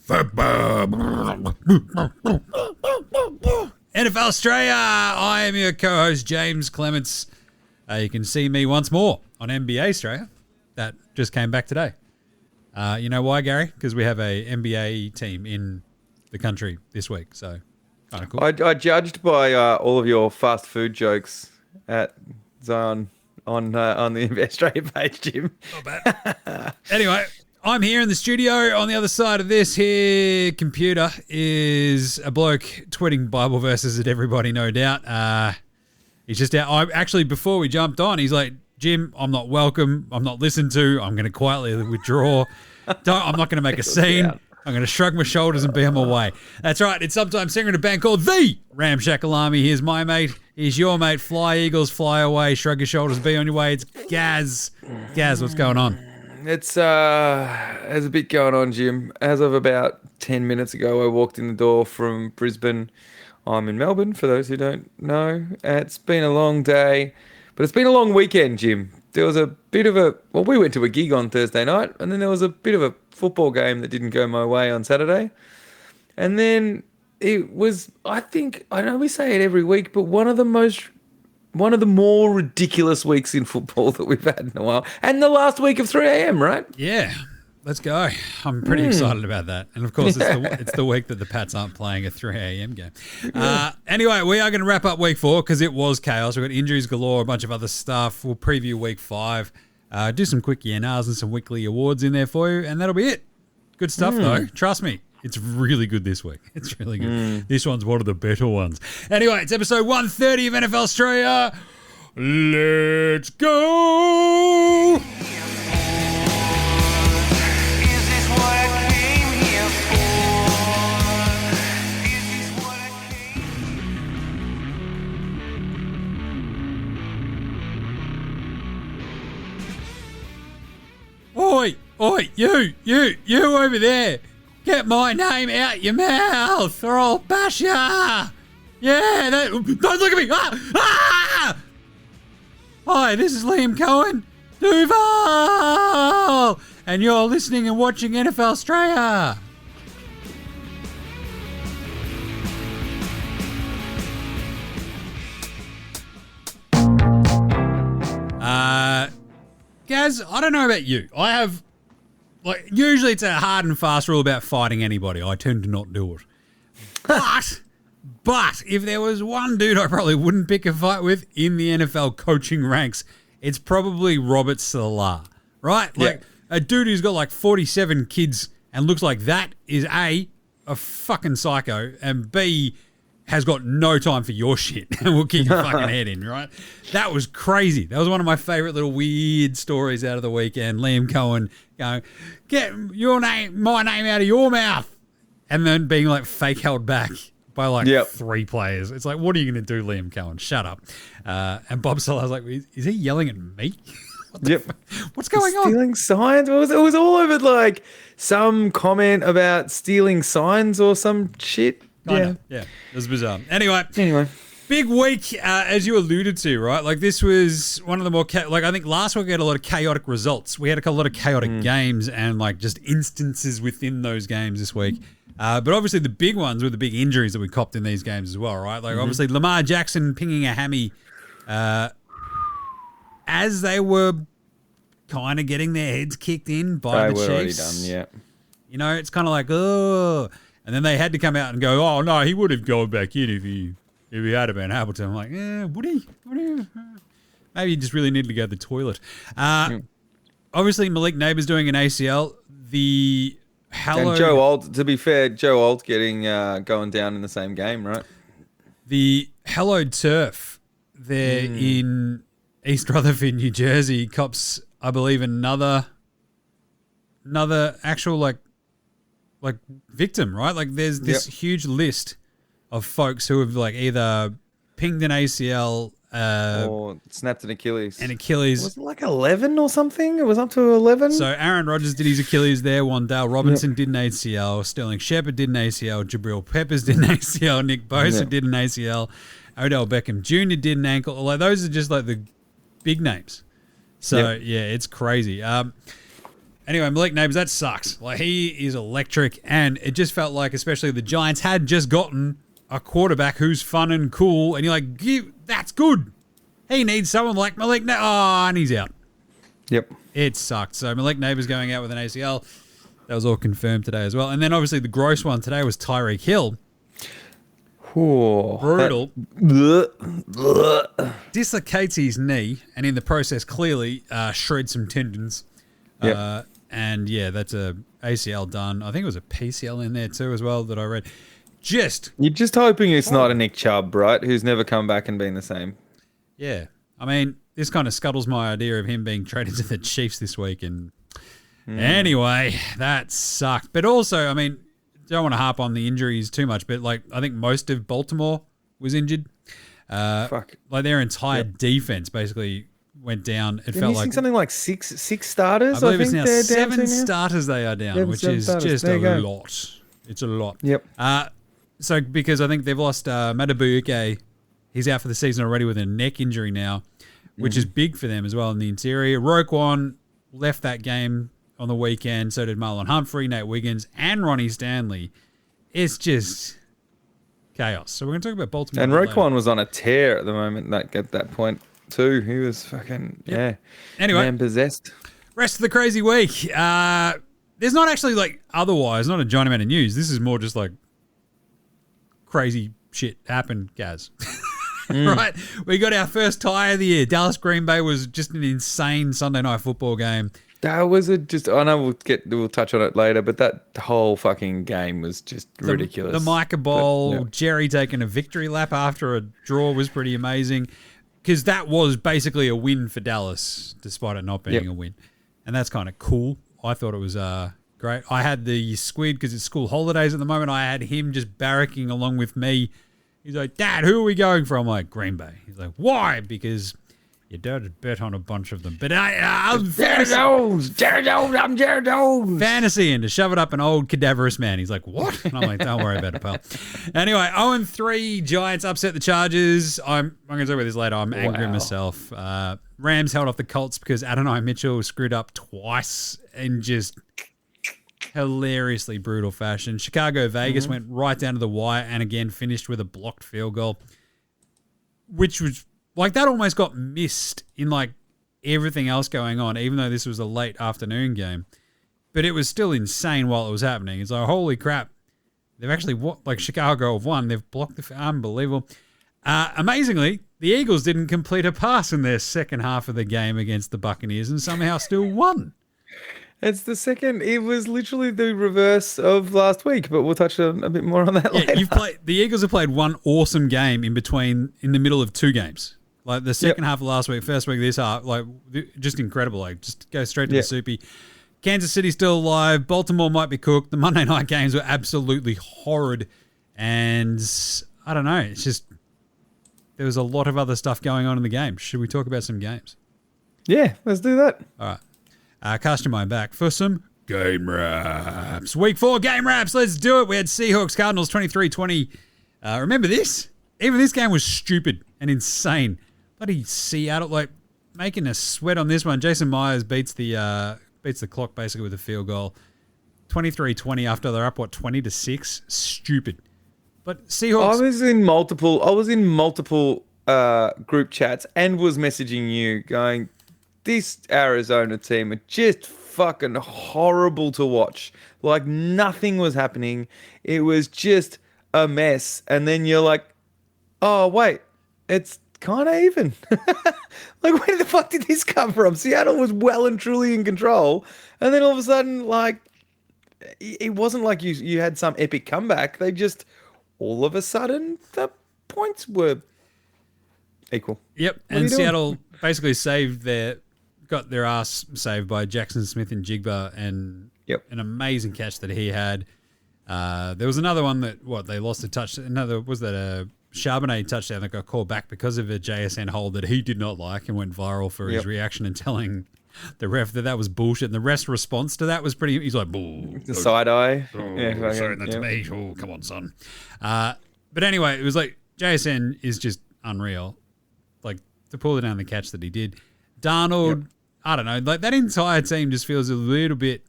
NFL Straya. I am your co-host, Jaymz Clements. You can see me once more on NBA Straya. That just came back today. You know why, Gary? Because we have a NBA team in the country this week, so kind of cool. I judged by all of your fast food jokes at Zion on the NBA Straya page, Jim. Not bad. Anyway, I'm here in the studio. On the other side of this here computer is a bloke tweeting Bible verses at everybody, no doubt. He's just out. Actually, before we jumped on, he's like, Jim, I'm not welcome. I'm not listened to. I'm going to quietly withdraw. I'm not going to make a scene. I'm going to shrug my shoulders and be on my way. That's right. It's sometimes singer in a band called The Ramshackle Army. Here's my mate. Here's your mate. Fly, Eagles, fly away. Shrug your shoulders. Be on your way. It's Gaz. Gaz, what's going on? There's a bit going on, Jim. As of about 10 minutes ago, I walked in the door from Brisbane. I'm in Melbourne, for those who don't know. It's been a long day, but it's been a long weekend, Jim. There was a bit of we went to a gig on Thursday night, and then there was a bit of a football game that didn't go my way on Saturday. And then it was, I know we say it every week, but one of the more ridiculous weeks in football that we've had in a while. And the last week of 3 a.m., right? Yeah, let's go. I'm pretty excited about that. And, of course, it's the week that the Pats aren't playing a 3 a.m. game. Anyway, we are going to wrap up week 4 because it was chaos. We've got injuries galore, a bunch of other stuff. We'll preview week 5, do some quick ENRs and some weekly awards in there for you, and that'll be it. Good stuff, though. Trust me. It's really good this week. It's really good. This one's one of the better ones. Anyway, it's episode 130 of NFL Straya. Let's go! Oi, you over there. Get my name out your mouth or I'll bash ya. Yeah, don't look at me. Ah! Hi, this is Liam Cohen, Duval, and you're listening and watching NFL Straya. Gaz, I don't know about you. I have, usually it's a hard and fast rule about fighting anybody. I tend to not do it. But if there was one dude I probably wouldn't pick a fight with in the NFL coaching ranks, it's probably Robert Saleh, right? A dude who's got 47 kids and looks like that is A, a fucking psycho, and B, has got no time for your shit and will kick your fucking head in, right? That was crazy. That was one of my favorite little weird stories out of the weekend. Liam Cohen going, get my name out of your mouth, and then being fake held back by 3 players. It's like, what are you going to do, Liam Cohen? Shut up. And Bob Saleh's like, is he yelling at me? What's going on? Stealing signs? It was all over some comment about stealing signs or some shit. Yeah, it was bizarre. Anyway, big week, as you alluded to, right? This was one of the more, I think last week we had a lot of chaotic results. We had a lot of chaotic games and just instances within those games this week. But obviously the big ones were the big injuries that we copped in these games as well, right? Obviously Lamar Jackson pinging a hammy as they were kind of getting their heads kicked in by the Chiefs. Already done, yeah. It's kind of oh. And then they had to come out and go, oh, no, he would have gone back in if he had been able to. I'm like, would he? Maybe he just really needed to go to the toilet. Obviously, Malik Nabers doing an ACL. And Joe Alt, to be fair, Joe Alt getting going down in the same game, right? The hallowed turf there in East Rutherford, New Jersey, cops, I believe, another actual, victim, right? There's this huge list of folks who have either pinged an ACL or snapped an Achilles. Was it 11 or something? It was up to 11. So Aaron Rodgers did his Achilles there. Wandale Robinson did an ACL. Sterling Shepard did an ACL. Jabril Peppers did an ACL. Nick Bosa did an ACL. Odell Beckham Jr. did an ankle. Those are just the big names. So, it's crazy. Anyway, Malik Nabers, that sucks. Like, he is electric, and it just felt like, especially the Giants had just gotten a quarterback who's fun and cool, and you're like, that's good. He needs someone like Malik Nabers. Oh, and he's out. Yep. It sucked. So Malik Nabers going out with an ACL. That was all confirmed today as well. And then obviously the gross one today was Tyreek Hill. Whoa. Brutal. Dislocates his knee, and in the process clearly shreds some tendons. Yep. And yeah, that's a ACL done. I think it was a PCL in there too as well that I read. You're just hoping it's not a Nick Chubb, right? Who's never come back and been the same. Yeah. I mean, this kind of scuttles my idea of him being traded to the Chiefs this week. And anyway, that sucked. But also, I mean, don't want to harp on the injuries too much, but like I think most of Baltimore was injured. Fuck. Like their entire defense basically went down. It They're felt missing like something like six starters. I believe it's now they're down 7 to now. starters they are down, which is just a lot. It's a lot. Yep. So because I think they've lost Matabuike, he's out for the season already with a neck injury now, which is big for them as well in the interior. Roquan left that game on the weekend. So did Marlon Humphrey, Nate Wiggins, and Ronnie Stanley. It's just chaos. So we're going to talk about Baltimore. And Roquan was on a tear at the moment at that point too. He was fucking, Anyway, man possessed. Rest of the crazy week. There's not actually like otherwise, not a giant amount of news. This is more just like crazy shit happened, Gaz. Right? We got our first tie of the year. Dallas Green Bay was just an insane Sunday night football game. That was I know we'll touch on it later, but that whole fucking game was just ridiculous. The Micah Bowl, Jerry taking a victory lap after a draw was pretty amazing because that was basically a win for Dallas, despite it not being a win. And that's kind of cool. I thought it was great. I had the squid because it's school holidays at the moment. I had him just barracking along with me. He's like, Dad, who are we going for? I'm like, Green Bay. He's like, why? Because your dad had bet on a bunch of them. But I'm Jared Jones, I'm Jared Jones. Fantasy and to shove it up an old cadaverous man. He's like, what? And I'm like, don't worry about it, pal. Anyway, 0-3 Giants upset the Chargers. I'm going to talk about this later. I'm angry myself. Rams held off the Colts because Adonai Mitchell screwed up twice in just hilariously brutal fashion. Chicago-Vegas went right down to the wire and again finished with a blocked field goal, which was like that almost got missed in like everything else going on, even though this was a late afternoon game. But it was still insane while it was happening. It's like, holy crap. They've actually, like Chicago have won. They've blocked the unbelievable. Amazingly, the Eagles didn't complete a pass in their second half of the game against the Buccaneers and somehow still won. It's the second. It was literally the reverse of last week, but we'll touch on a bit more on that later. The Eagles have played one awesome game in the middle of two games. Like the second half of last week, first week of this half, like just incredible. Like just go straight to the soupy. Kansas City still alive. Baltimore might be cooked. The Monday night games were absolutely horrid. And I don't know. It's just there was a lot of other stuff going on in the game. Should we talk about some games? Yeah, let's do that. All right. Cast your mind back for some game wraps. Week 4 game wraps. Let's do it. We had Seahawks Cardinals 23-20. Remember this? Even this game was stupid and insane. Bloody Seattle, like making a sweat on this one. Jason Myers beats the clock basically with a field goal. 23-20 after they're up 20-6. Stupid. But Seahawks. I was in multiple group chats and was messaging you going, this Arizona team are just fucking horrible to watch. Like nothing was happening. It was just a mess. And then you're like, oh wait, it's kind of even. Like where the fuck did this come from? Seattle was well and truly in control. And then all of a sudden, like, it wasn't like you had some epic comeback. They just, all of a sudden, the points were equal. Yep. And Seattle basically got their ass saved by Jackson Smith and Jigba and an amazing catch that he had. There was another one that, they lost a touch. Was that a Charbonnet touchdown that got called back because of a JSN hold that he did not like and went viral for his reaction and telling the ref that was bullshit. And the ref's response to that was he's like, bull. The side eye. Showing that to me. Oh, come on, son. But anyway, it was like JSN is just unreal. Like to pull it down the catch that he did. Darnold, I don't know. Like that entire team just feels a little bit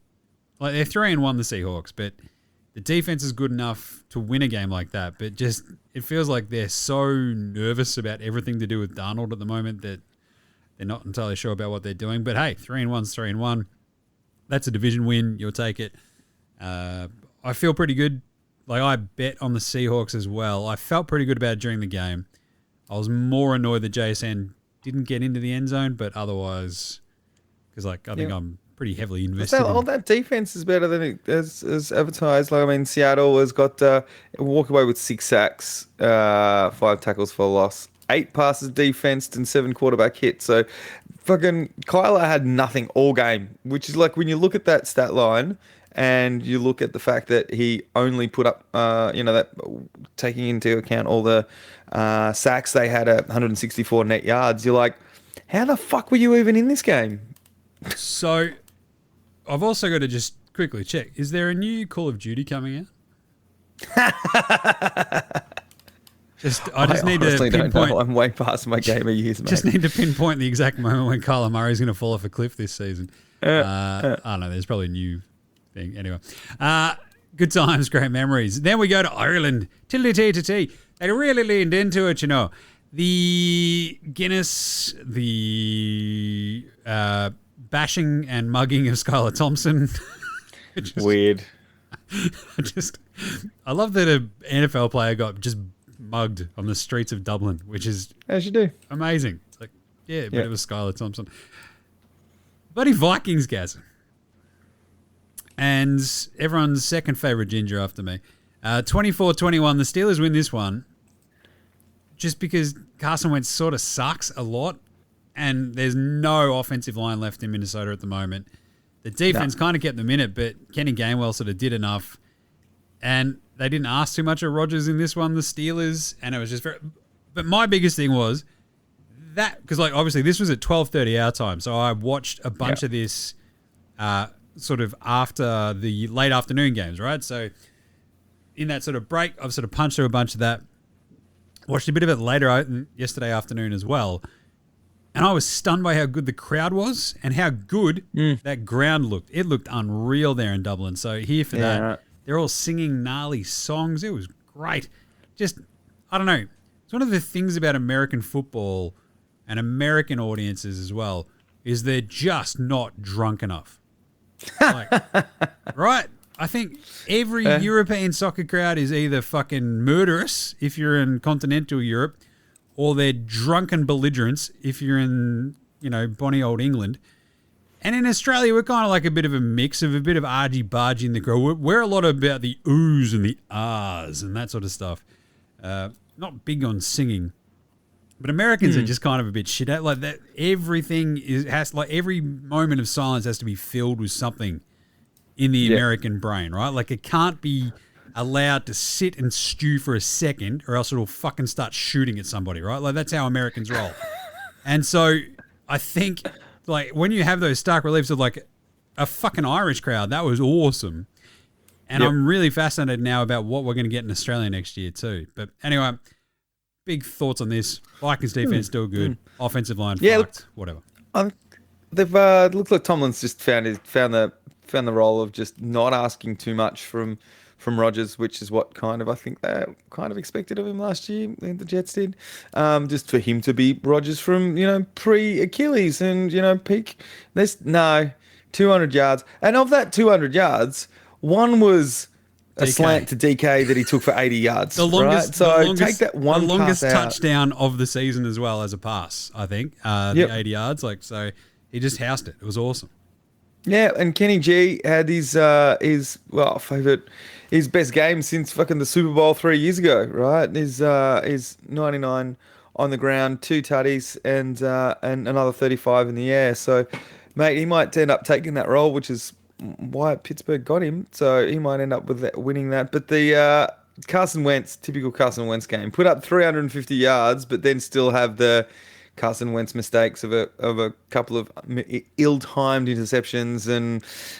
like they're 3-1 the Seahawks, but the defense is good enough to win a game like that. But just it feels like they're so nervous about everything to do with Darnold at the moment that they're not entirely sure about what they're doing. But hey, 3-1's 3-1. That's a division win. You'll take it. I feel pretty good. Like I bet on the Seahawks as well. I felt pretty good about it during the game. I was more annoyed that JSN didn't get into the end zone, but otherwise, because like I think I'm pretty heavily invested. All that defense is better than it is advertised. Like I mean, Seattle has got walk away with 6 sacks, 5 tackles for loss, 8 passes defensed, and 7 quarterback hits. So, fucking Kyler had nothing all game, which is like when you look at that stat line. And you look at the fact that he only put up, that taking into account all the sacks, they had 164 net yards. You're like, how the fuck were you even in this game? So, I've also got to just quickly check. Is there a new Call of Duty coming out? I just need to pinpoint. Don't know. I'm way past my gamer years, mate. Just need to pinpoint the exact moment when Kyler Murray's going to fall off a cliff this season. I don't know. There's probably a new thing. Anyway, good times, great memories. Then we go to Ireland. Tiddly-tee-tee-tee. They really leaned into it, you know. The Guinness, the bashing and mugging of Skylar Thompson. Weird. I love that an NFL player got just mugged on the streets of Dublin, which is as you do. Amazing. It's like, yeah, but it was Skylar Thompson. Bloody Vikings, Gaz. And everyone's second favourite ginger after me. 24-21, the Steelers win this one just because Carson Wentz sort of sucks a lot and there's no offensive line left in Minnesota at the moment. The defense kind of kept them in it, but Kenny Gainwell sort of did enough. And they didn't ask too much of Rodgers in this one, the Steelers, and it was just very... But my biggest thing was that, because like obviously this was at 12:30 our time, so I watched a bunch of this... sort of after the late afternoon games, right? So in that sort of break, I've sort of punched through a bunch of that. Watched a bit of it later yesterday afternoon as well. And I was stunned by how good the crowd was and how good that ground looked. It looked unreal there in Dublin. So here for that. Right. They're all singing gnarly songs. It was great. Just, I don't know. It's one of the things about American football and American audiences as well is they're just not drunk enough. Like, right? I think every European soccer crowd is either fucking murderous if you're in continental Europe or they're drunken belligerents if you're in, bonny old England. And in Australia, we're kind of like a bit of a mix of a bit of argy-bargy in the crowd. We're a lot about the oohs and the ahs and that sort of stuff. Not big on singing. But Americans are just kind of a bit shit at like that. Everything every moment of silence has to be filled with something in the American brain, right? Like it can't be allowed to sit and stew for a second, or else it'll fucking start shooting at somebody, right? Like that's how Americans roll. And so I think like when you have those stark reliefs of like a fucking Irish crowd, that was awesome. And I'm really fascinated now about what we're going to get in Australia next year too. But anyway. Big thoughts on this. Vikings defense still good. Offensive line fucked. Whatever. They've looks like Tomlin's just found the role of just not asking too much from Rodgers, which is what I think they kind of expected of him last year. The Jets did. Just for him to be Rodgers from pre-Achilles and peak. There's 200 yards, and of that 200 yards, one was a slant to DK that he took for 80 yards. The longest, right? So take that one. The longest touchdown of the season as well as a pass, I think. The 80 yards, so he just housed it. It was awesome. Yeah, and Kenny G had his best game since fucking the Super Bowl 3 years ago, right? His 99 on the ground, 2 tutties, and another 35 in the air. So, mate, he might end up taking that role, which is why Pittsburgh got him, so he might end up with winning that. But the typical Carson Wentz game, put up 350 yards, but then still have the Carson Wentz mistakes of a couple of ill-timed interceptions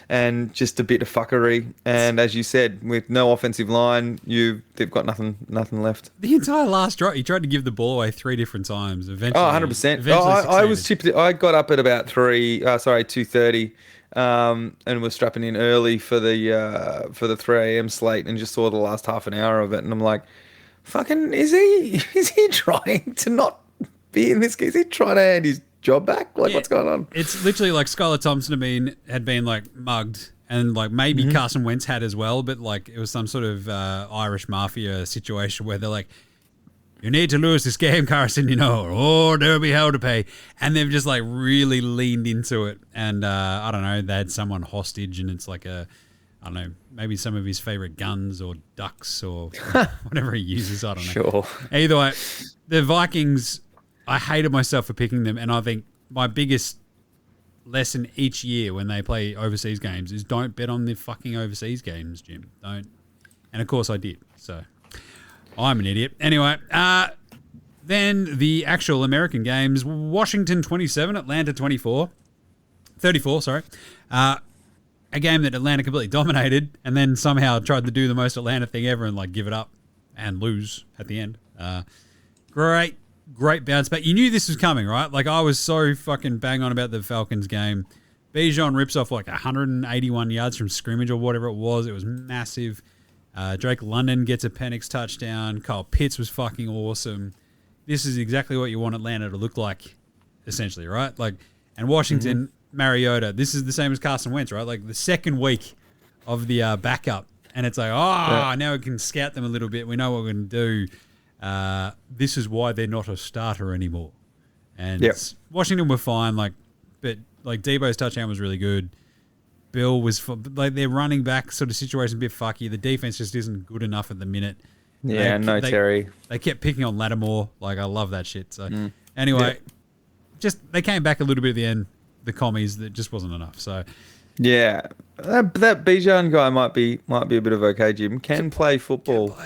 and just a bit of fuckery. And as you said, with no offensive line, they've got nothing left. The entire last drive, he tried to give the ball away 3 different times. Eventually, 100%. I was chipped. I got up at about 2:30. And was strapping in early for the 3 a.m. slate and just saw the last half an hour of it, and I'm like, fucking, is he trying to not be in this game? Is he trying to hand his job back? Like, what's going on? It's literally like Skylar Thompson had been like mugged, and like maybe Carson Wentz had as well, but like it was some sort of Irish mafia situation where they're like, you need to lose this game, Carson, or there'll be hell to pay. And they've just like really leaned into it. And I don't know, they had someone hostage, and it's like I don't know, maybe some of his favorite guns or ducks or whatever he uses. I don't know. Sure. Either way, the Vikings, I hated myself for picking them. And I think my biggest lesson each year when they play overseas games is don't bet on the fucking overseas games, Jim. Don't. And of course I did. So I'm an idiot. Anyway, then the actual American games, Washington 27, Atlanta 34, sorry. A game that Atlanta completely dominated and then somehow tried to do the most Atlanta thing ever and like give it up and lose at the end. Great bounce back. You knew this was coming, right? Like I was so fucking bang on about the Falcons game. Bijan rips off like 181 yards from scrimmage or whatever it was. It was massive. Drake London gets a Penix touchdown. Kyle Pitts was fucking awesome. This is exactly what you want Atlanta to look like, essentially, right? Like, and Washington, Mariota, this is the same as Carson Wentz, right? Like the second week of the backup, and it's like, now we can scout them a little bit. We know what we're going to do. This is why they're not a starter anymore. And Washington were fine, but Debo's touchdown was really good. Bill was like their running back sort of situation a bit fucky. The defense just isn't good enough at the minute. Yeah, Terry. They kept picking on Lattimore. Like I love that shit. So anyway, just they came back a little bit at the end. The commies, that just wasn't enough. So yeah, that Bijan guy might be a bit of okay. Jim can play football.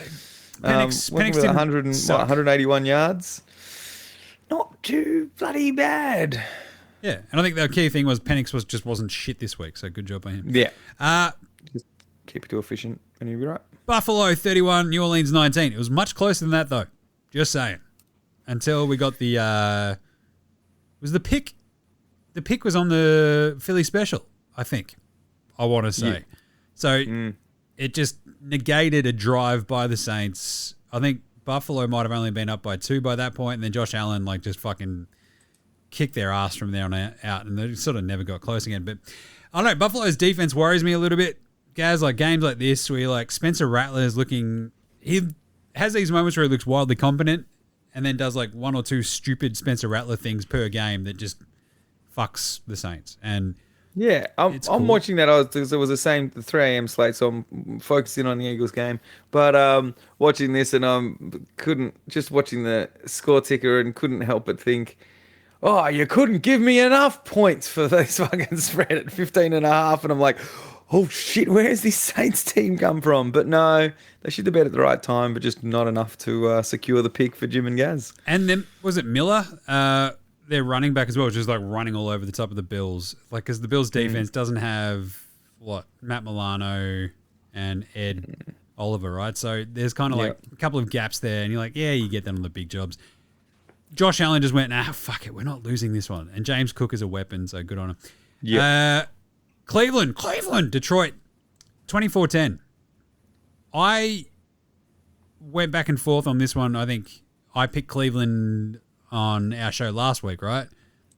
Penix with 181 yards. Not too bloody bad. Yeah, and I think the key thing was Penix wasn't shit this week, so good job by him. Yeah. Just keep it too efficient and you'll be right. Buffalo 31, New Orleans 19. It was much closer than that, though. Just saying. Until we got the... was the pick... The pick was on the Philly special, I think. I want to say. Yeah. So it just negated a drive by the Saints. I think Buffalo might have only been up by 2 by that point, and then Josh Allen just fucking... kick their ass from there on out, and they sort of never got close again. But I don't know, Buffalo's defense worries me a little bit. Guys, like games like this where you're like Spencer Rattler's he has these moments where he looks wildly competent and then does like 1 or 2 stupid Spencer Rattler things per game that just fucks the Saints. And yeah, I'm watching that. It was the same 3 a.m. slate, so I'm focusing on the Eagles game. But watching this, and watching the score ticker and couldn't help but think, oh, you couldn't give me enough points for this fucking spread at 15.5. And I'm like, oh shit, where's this Saints team come from? But no, they should have bet at the right time, but just not enough to secure the pick for Jim and Gaz. And then, was it Miller? Their running back as well, just like running all over the top of the Bills. Like, because the Bills defense doesn't have, Matt Milano and Ed Oliver, right? So there's kind of like a couple of gaps there, and you're like, yeah, you get that on the big jobs. Josh Allen just went, fuck it, we're not losing this one. And James Cook is a weapon, so good on him. Yeah. Cleveland, Detroit, 24-10. I went back and forth on this one. I think I picked Cleveland on our show last week, right?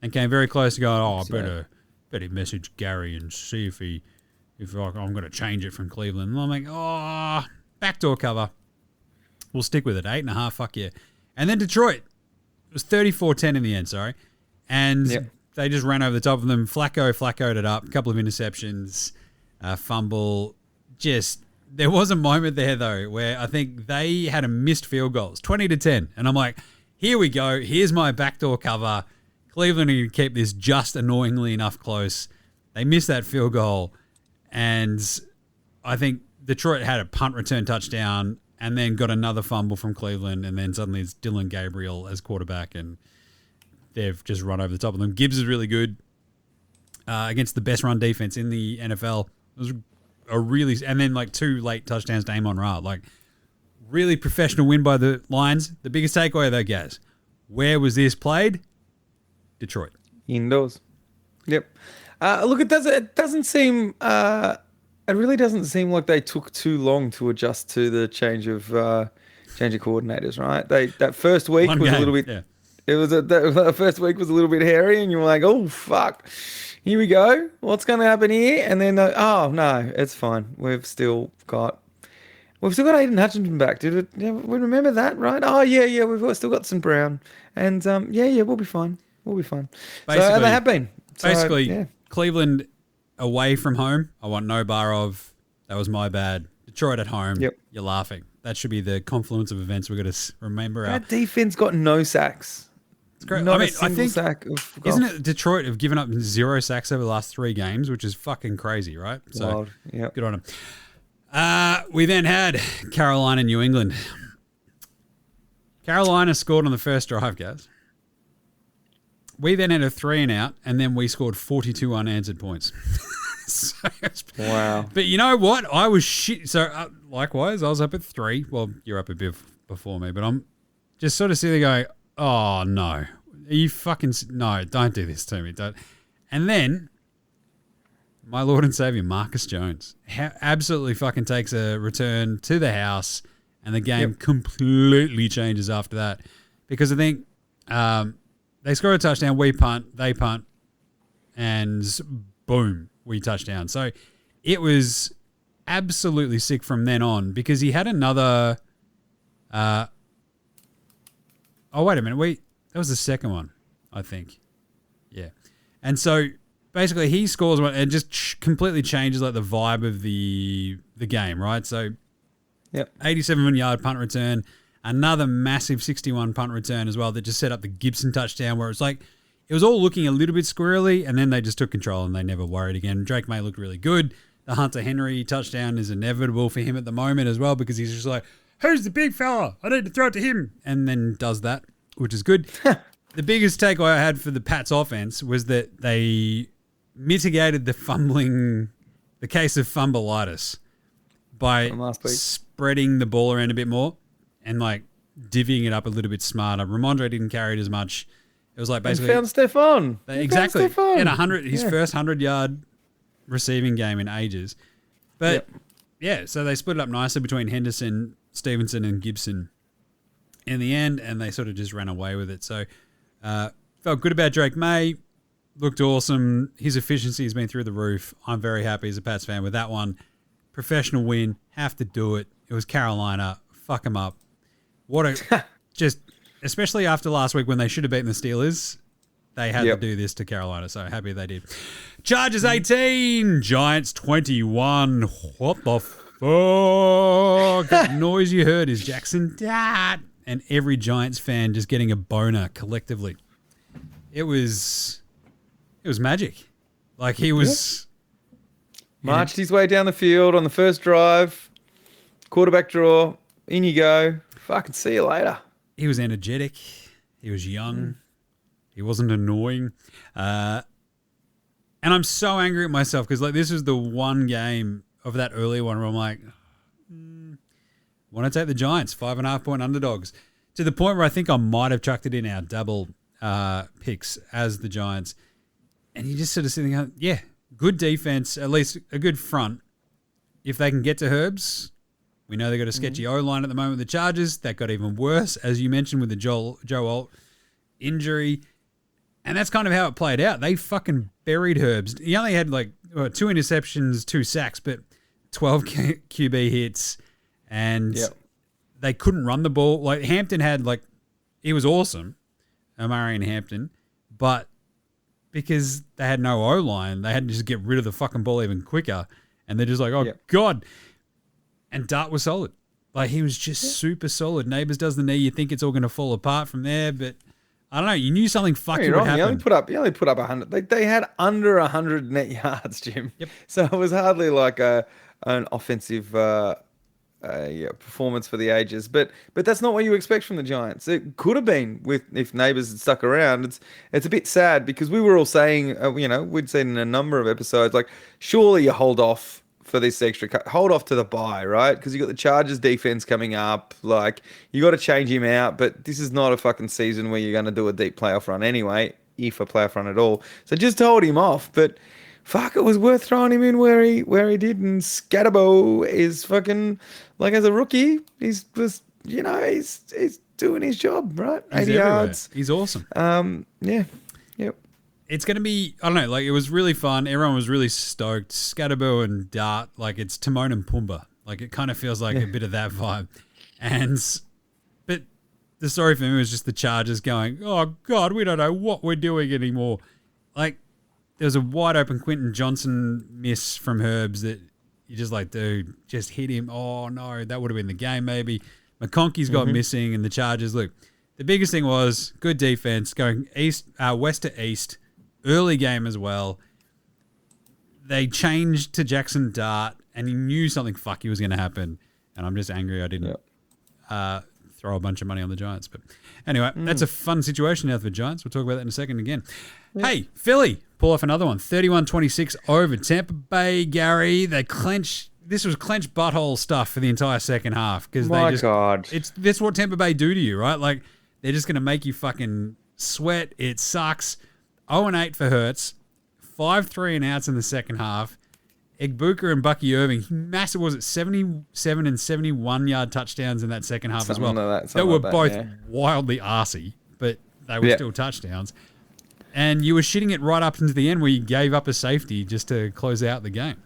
And came very close to going, I better message Gary and see if I'm going to change it from Cleveland. And I'm like, backdoor cover. We'll stick with it. 8.5, fuck yeah. And then Detroit. It was 34-10 in the end, sorry. And they just ran over the top of them. Flacco'd it up. A couple of interceptions, fumble. There was a moment there, though, where I think they had a missed field goals, 20-10. And I'm like, here we go. Here's my backdoor cover. Cleveland are going to keep this just annoyingly enough close. They missed that field goal. And I think Detroit had a punt return touchdown and then got another fumble from Cleveland, and then suddenly it's Dylan Gabriel as quarterback, and they've just run over the top of them. Gibbs is really good against the best run defense in the NFL. It was a really, and then like 2 late touchdowns to Amon-Ra. Like really professional win by the Lions. The biggest takeaway though, Gaz, where was this played? Detroit. Indoors. Yep. Look, it doesn't seem. It really doesn't seem like they took too long to adjust to the change of coordinators, right? That first week was a little bit. Yeah. It was the first week was a little bit hairy, and you were like, "Oh fuck, here we go. What's going to happen here?" And then, oh no, it's fine. We've still got Aiden Hutchinson back. Did it? Yeah, we remember that, right? Oh yeah. We've still got St. Brown, and yeah, we'll be fine. We'll be fine. Basically, so, and they have been. So, Cleveland away from home, I want no bar of. That was my bad. Detroit at home, You're laughing. That should be the confluence of events we've got to remember. That defense got no sacks. It's great. Not a single sack. Isn't it Detroit have given up 0 sacks over the last 3 games, which is fucking crazy, right? So wild. Yep. Good on them. We then had Carolina, New England. Carolina scored on the first drive, guys. We then had a 3 and out, and then we scored 42 unanswered points. Wow. But you know what? I was shit. So likewise, I was up at 3. Well, you're up a bit before me, but I'm just sort of sitting there going, oh no, are you fucking, no, don't do this to me. Don't. And then my Lord and Savior, Marcus Jones, absolutely fucking takes a return to the house, and the game completely changes after that. Because I think they score a touchdown, we punt, they punt, and boom, we touchdown. So it was absolutely sick from then on, because he had another. Oh wait a minute, that was the second one, I think. Yeah, and so basically he scores one and just completely changes like the vibe of the game, right? So, 87-yard punt return, another massive 61 punt return as well that just set up the Gibson touchdown, where it's like it was all looking a little bit squirrely, and then they just took control and they never worried again. Drake May looked really good. The Hunter Henry touchdown is inevitable for him at the moment as well, because he's just like, who's the big fella? I need to throw it to him. And then does that, which is good. The biggest takeaway I had for the Pats offense was that they mitigated the case of fumbleitis by spreading the ball around a bit more and like divvying it up a little bit smarter. Ramondre didn't carry it as much. It was like basically... And found Stephon. Exactly. In his first 100-yard receiving game in ages. But so they split it up nicely between Henderson, Stevenson, and Gibson in the end, and they sort of just ran away with it. So felt good about Drake May. Looked awesome. His efficiency has been through the roof. I'm very happy as a Pats fan with that one. Professional win. Have to do it. It was Carolina. Fuck them up. What a... just... Especially after last week when they should have beaten the Steelers, they had to do this to Carolina. So happy they did. Chargers 18, Giants 21. What the fuck? That noise you heard is Jackson Dart and every Giants fan just getting a boner collectively. It was magic. Like he was... Marched his way down the field on the first drive. Quarterback draw. In you go. Fucking see you later. He was energetic. He was young. He wasn't annoying. And I'm so angry at myself because like this was the one game of that early one where I'm like, want to take the Giants, 5.5-point underdogs, to the point where I think I might have chucked it in our double picks as the Giants. And you just sort of sitting there, good defense, at least a good front. If they can get to Herbs, we know they've got a sketchy O-line at the moment with the Chargers. That got even worse, as you mentioned, with the Joe Alt injury. And that's kind of how it played out. They fucking buried Herbs. He only had like 2 interceptions, 2 sacks, but 12 QB hits. And they couldn't run the ball. Like Hampton had he was awesome, Amari and Hampton. But because they had no O-line, they had to just get rid of the fucking ball even quicker. And they're just like, God. And Dart was solid. Like, he was just super solid. Nabers does the knee. You think it's all going to fall apart from there, but I don't know. You knew something fucking would happen. He only put up 100. They had under 100 net yards, Jim. Yep. So it was hardly like an offensive performance for the ages. But that's not what you expect from the Giants. It could have been with if Nabers had stuck around. It's a bit sad because we were all saying, we'd seen in a number of episodes, like, surely you hold off for this extra cut. Hold off to the bye, right? Because you got the Chargers defense coming up. Like, you got to change him out. But this is not a fucking season where you're going to do a deep playoff run anyway, if a playoff run at all. So just hold him off. But fuck, it was worth throwing him in where he did. And Scatterbo is fucking, like, as a rookie, he's doing his job, right? He's 80 everywhere. yards. He's awesome. Yeah. Yep. It's going to be, I don't know, like, it was really fun. Everyone was really stoked. Scatterbo and Dart, like, it's Timon and Pumbaa. Like, it kind of feels like a bit of that vibe. But the story for me was just the Chargers going, oh, God, we don't know what we're doing anymore. Like, there was a wide open Quentin Johnson miss from Herbs that you're just like, dude, just hit him. Oh, no, that would have been the game maybe. McConkey's got missing, and the Chargers, look, the biggest thing was good defense going west to east. Early game as well. They changed to Jackson Dart, and he knew something fucky was going to happen. And I'm just angry I didn't throw a bunch of money on the Giants. But anyway, that's a fun situation now for the Giants. We'll talk about that in a second again. Yep. Hey, Philly, pull off another one. 31-26 over Tampa Bay, Gary. They clench. This was clenched butthole stuff for the entire second half. God. That's what Tampa Bay do to you, right? Like, they're just going to make you fucking sweat. It sucks. 0-8 for Hurts, 5 3-and-outs in the second half. Egbuka and Bucky Irving, massive, was it 77 and 71-yard touchdowns in that second half as well. They were both wildly arsey, but they were still touchdowns. And you were shitting it right up into the end where you gave up a safety just to close out the game.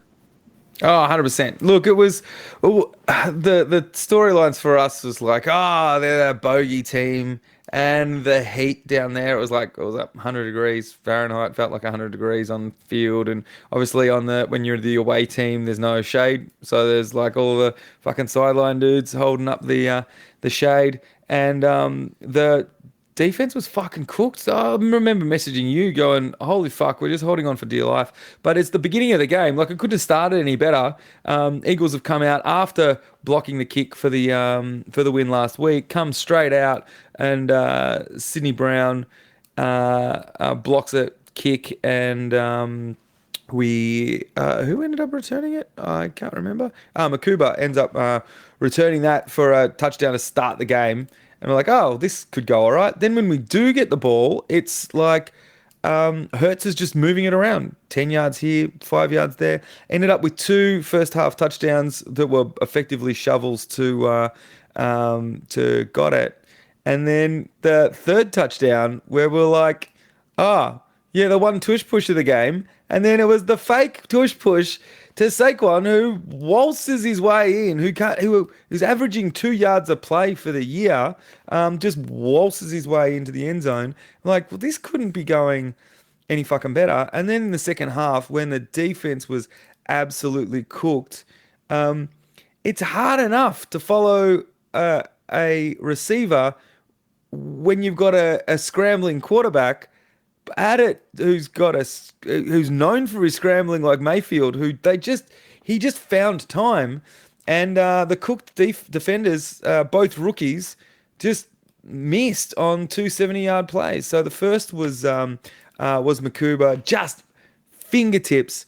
Oh, 100%. Look, it was the storylines for us was like, they're that bogey team. And the heat down there, it was up 100 degrees Fahrenheit, felt like 100 degrees on the field. And obviously when you're the away team, there's no shade. So there's like all the fucking sideline dudes holding up the shade. And the defense was fucking cooked. So I remember messaging you going, holy fuck, we're just holding on for dear life. But it's the beginning of the game. Like, it couldn't have started any better. Eagles have come out after blocking the kick for the win last week, come straight out, and Sidney Brown blocks a kick, and who ended up returning it? I can't remember. Makuba ends up returning that for a touchdown to start the game. And we're like, oh, this could go all right. Then when we do get the ball, it's like Hurts is just moving it around. 10 yards here, 5 yards there. Ended up with 2 first-half touchdowns that were effectively shovels to Goddard. And then the third touchdown where we're like, the one tush push of the game. And then it was the fake tush push to Saquon, who waltzes his way in, who's averaging 2 yards a play for the year, just waltzes his way into the end zone. I'm like, well, this couldn't be going any fucking better. And then in the second half, when the defense was absolutely cooked, it's hard enough to follow a receiver when you've got a scrambling quarterback at it who's known for his scrambling, like Mayfield, he just found time, and the cooked defenders, both rookies, just missed on 2 70-yard plays. So the first was Makuba, just fingertips,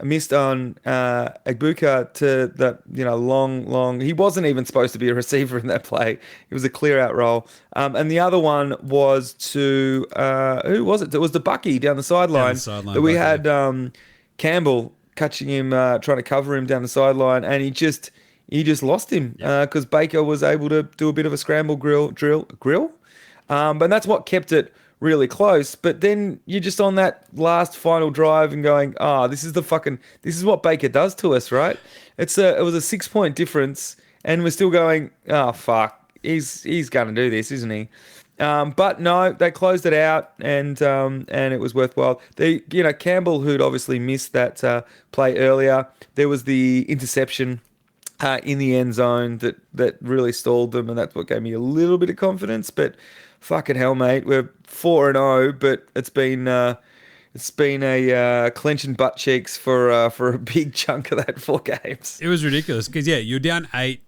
missed on Egbuka to that long. He wasn't even supposed to be a receiver in that play. It was a clear out roll. And the other one was to who was it? It was the Bucky down the sideline that we had Campbell catching him, trying to cover him down the sideline, and he just lost him because Baker was able to do a bit of a scramble grill. And that's what kept it really close. But then you're just on that last final drive and going, this is what Baker does to us, right? It was a 6-point difference, and we're still going, fuck, he's going to do this, isn't he? But no, they closed it out, and it was worthwhile. Campbell, who'd obviously missed that play earlier, there was the interception in the end zone that really stalled them, and that's what gave me a little bit of confidence. But fucking hell, mate, we're 4-0, but it's been It's been a clenching butt cheeks for a big chunk of that 4 games. It was ridiculous because, you're down 8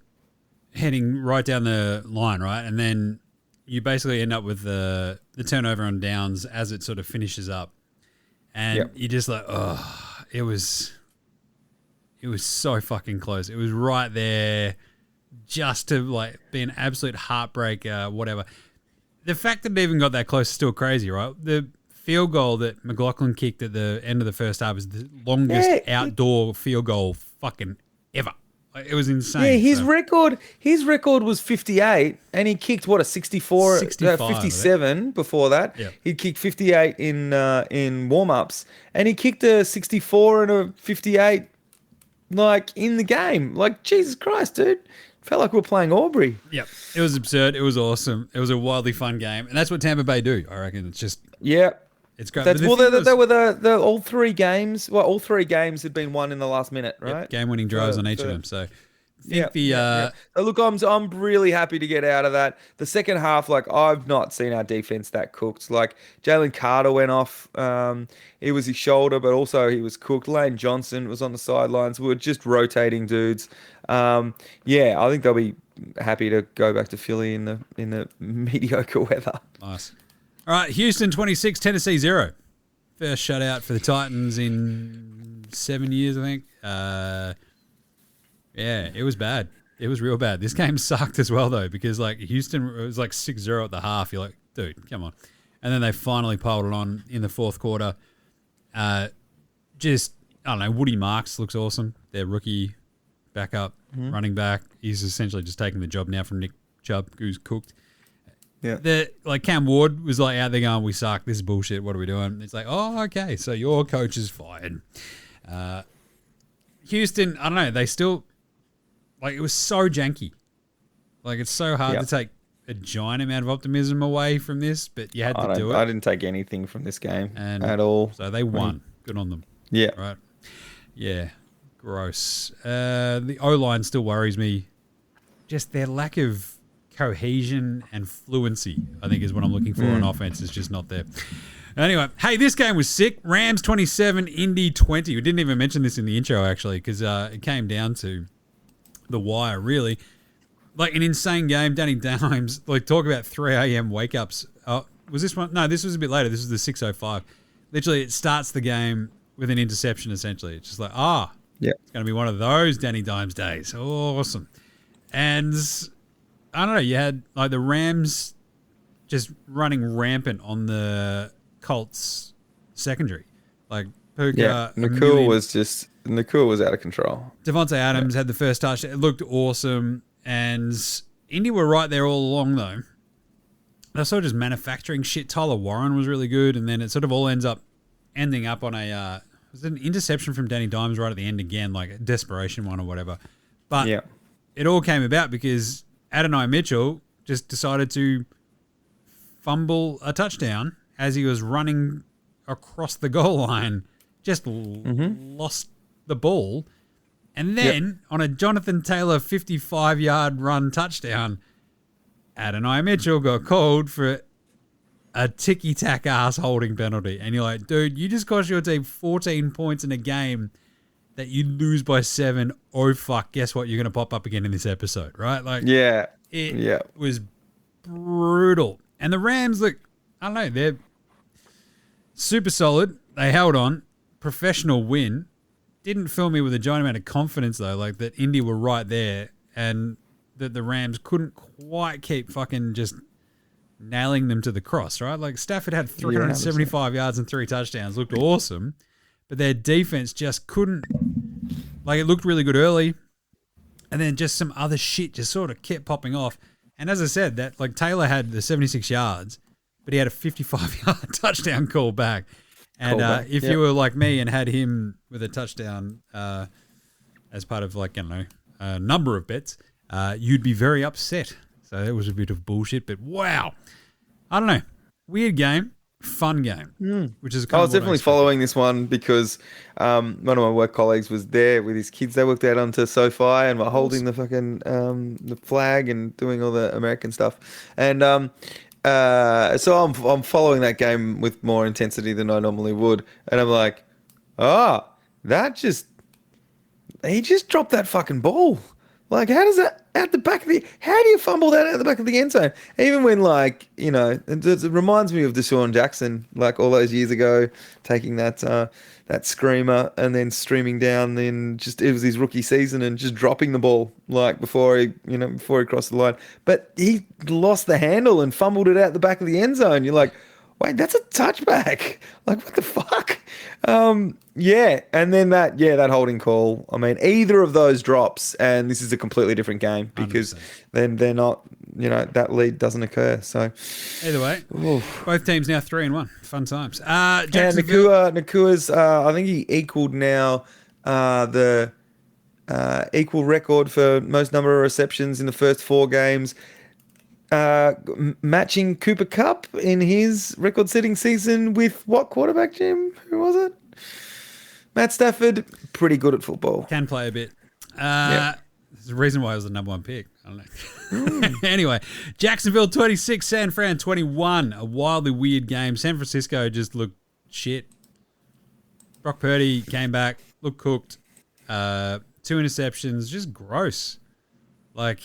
heading right down the line, right? And then you basically end up with the turnover on downs as it sort of finishes up. And you're just like, oh, it was so fucking close. It was right there just to like be an absolute heartbreak, whatever. The fact that it even got that close is still crazy, right? The field goal that McLaughlin kicked at the end of the first half is the longest outdoor field goal fucking ever. Like, it was insane. Yeah, his record was 58, and he kicked what, a 64, 57 before that. Yep. He kicked 58 in warm-ups, and he kicked a 64 and a 58 like in the game. Like, Jesus Christ, dude. Felt like we were playing Aubrey. Yep. It was absurd. It was awesome. It was a wildly fun game. And that's what Tampa Bay do, I reckon. It's just... Yeah. It's great. They were the all 3 games. Well, all 3 games had been won in the last minute, right? Yep, game-winning drives on each of them. So, Look, I'm really happy to get out of that. The second half, like, I've not seen our defense that cooked. Like, Jalen Carter went off. It was his shoulder, but also he was cooked. Lane Johnson was on the sidelines. We were just rotating dudes. I think they'll be happy to go back to Philly in the mediocre weather. Nice. All right, Houston 26, Tennessee 0. First shutout for the Titans in 7 years, I think. It was bad. It was real bad. This game sucked as well, though, because like Houston, it was like 6-0 at the half. You're like, dude, come on. And then they finally piled it on in the fourth quarter. I don't know, Woody Marks looks awesome. Their rookie backup running back. He's essentially just taking the job now from Nick Chubb, who's cooked. Yeah. Cam Ward was like out there going, we suck. This is bullshit. What are we doing? It's like, oh, okay. So your coach is fired. Houston, I don't know. They still, it was so janky. Like, it's so hard to take a giant amount of optimism away from this, but you had to do it. I didn't take anything from this game at all. So they won. Good on them. Yeah. Right. Yeah. Gross. The O-line still worries me. Just their lack of cohesion and fluency, I think, is what I'm looking for on offense. Is just not there. Anyway, hey, this game was sick. Rams 27, Indy 20. We didn't even mention this in the intro, actually, because it came down to the wire, really. Like, an insane game. Danny Dimes, talk about 3 a.m. wake-ups. Was this one? No, this was a bit later. This was the 6:05. Literally, it starts the game with an interception, essentially. It's just like, it's going to be one of those Danny Dimes days. Awesome. And I don't know, you had the Rams just running rampant on the Colts secondary. Puka, Nakua was out of control. Devontae Adams had the first touch. It looked awesome. And Indy were right there all along, though. They're sort of just manufacturing shit. Tyler Warren was really good. And then it sort of all ending up on was it an interception from Danny Dimes right at the end again, like a desperation one or whatever. But it all came about because Adonai Mitchell just decided to fumble a touchdown as he was running across the goal line, just lost the ball. And then on a Jonathan Taylor 55-yard run touchdown, Adonai Mitchell got called for a ticky-tack ass holding penalty. And you're like, dude, you just cost your team 14 points in a game that you lose by 7. Oh, fuck, guess what? You're going to pop up again in this episode, right? It was brutal. And the Rams, look, I don't know, they're super solid. They held on. Professional win. Didn't fill me with a giant amount of confidence, though, that Indy were right there and that the Rams couldn't quite keep fucking just nailing them to the cross, right? Stafford had 375 yards and 3 touchdowns. Looked awesome. But their defense just couldn't, it looked really good early. And then just some other shit just sort of kept popping off. And as I said, that Taylor had the 76 yards, but he had a 55-yard touchdown call back. And if you were like me and had him with a touchdown as part of a number of bets, you'd be very upset. So that was a bit of bullshit. But wow, I don't know, weird game. Fun game, which is. I was definitely following this one because one of my work colleagues was there with his kids. They walked out onto SoFi and were holding the fucking the flag and doing all the American stuff. And So I'm following that game with more intensity than I normally would, and I'm like, he just dropped that fucking ball. Like, how does that how do you fumble that out the back of the end zone? Even when, like, it reminds me of Deshaun Jackson, like all those years ago, taking that screamer and then streaming down, then it was his rookie season and just dropping the ball, like, before he crossed the line. But he lost the handle and fumbled it out the back of the end zone. You're like, wait, that's a touchback. Like, what the fuck? Yeah. And then that holding call. I mean, either of those drops, and this is a completely different game because 100%. Then they're not, that lead doesn't occur. So either way, both teams now 3-1. Fun times. Nakua's, I think he equaled now the equal record for most number of receptions in the first 4 games. Matching Cooper Kupp in his record-setting season with what quarterback, Jim? Who was it? Matt Stafford. Pretty good at football. Can play a bit. There's a reason why it was the number 1 pick. I don't know. Anyway, Jacksonville 26, San Fran 21. A wildly weird game. San Francisco just looked shit. Brock Purdy came back, looked cooked. 2 interceptions, just gross. Like,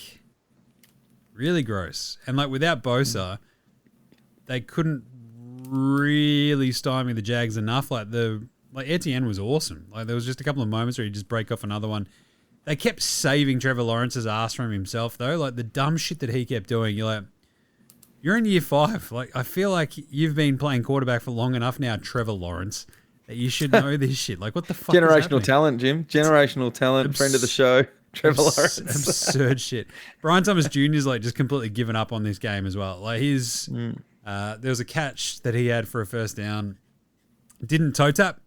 really gross. And like without Bosa, they couldn't really stymie the Jags enough. Like Etienne was awesome. Like there was just a couple of moments where he'd just break off another one. They kept saving Trevor Lawrence's ass from himself though. Like the dumb shit that he kept doing. You're like, you're in year 5. Like I feel like you've been playing quarterback for long enough now, Trevor Lawrence, that you should know this shit. Like what the fuck? Generational talent, Jim. Generational talent. Friend of the show. Trevor Lawrence. Absurd shit. Brian Thomas Jr. is like just completely given up on this game as well. Like there was a catch that he had for a first down. Didn't toe tap.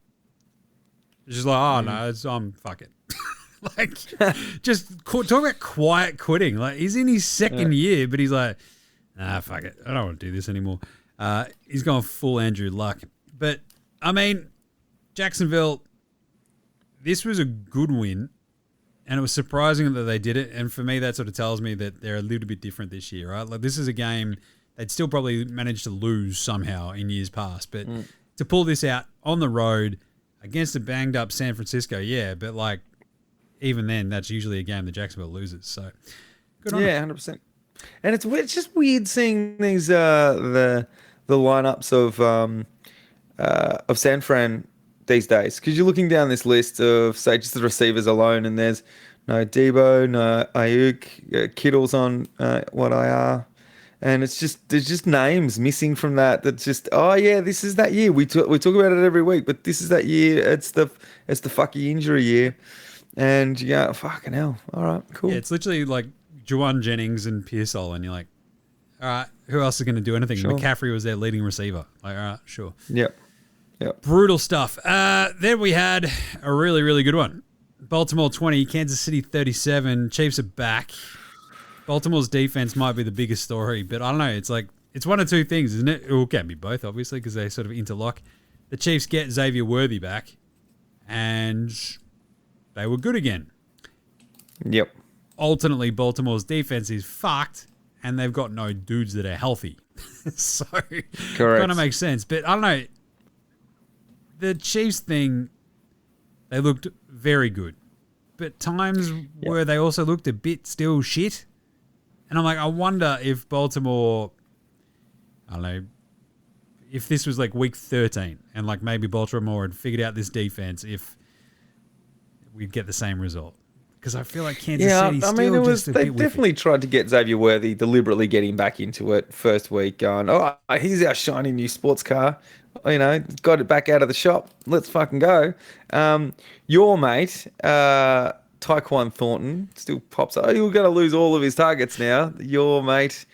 It's just like, no, fuck it. Like, just talk about quiet quitting. Like he's in his second year, but he's like, fuck it. I don't want to do this anymore. He's going full Andrew Luck. But I mean, Jacksonville, this was a good win. And it was surprising that they did it. And for me, that sort of tells me that they're a little bit different this year, right? Like this is a game they'd still probably managed to lose somehow in years past. But to pull this out on the road against a banged up San Francisco, but like even then, that's usually a game that Jacksonville loses. So good on them. 100%. And it's just weird seeing these the lineups of San Fran these days, because you're looking down this list of, say, just the receivers alone, and there's no Debo, no Ayuk, Kittle's on IR, and there's just names missing from that. That's just, this is that year. We talk about it every week, but this is that year. It's the fucking injury year, and you go, fucking hell. All right, cool. Yeah, it's literally like Juwan Jennings and Pearsall, and you're like, all right, who else is going to do anything? Sure. McCaffrey was their leading receiver. Like, all right, sure. Yep. Brutal stuff. Then we had a really, really good one. Baltimore 20, Kansas City 37. Chiefs are back. Baltimore's defense might be the biggest story, but I don't know. It's like, it's one of two things, isn't it? It can be both, obviously, because they sort of interlock. The Chiefs get Xavier Worthy back, and they were good again. Yep. Ultimately, Baltimore's defense is fucked, and they've got no dudes that are healthy. So, correct. Kind of makes sense. But I don't know. The Chiefs thing, they looked very good. But times where they also looked a bit still shit. And I'm like, I wonder if Baltimore, I don't know, if this was like week 13 and like maybe Baltimore had figured out this defense, if we'd get the same result. Because I feel like Kansas City's still just a bit they definitely tried to get Xavier Worthy, deliberately getting back into it first week, going, he's our shiny new sports car. Got it back out of the shop. Let's fucking go. Your mate, Tyquan Thornton, still pops up. You're going to lose all of his targets now. Your mate,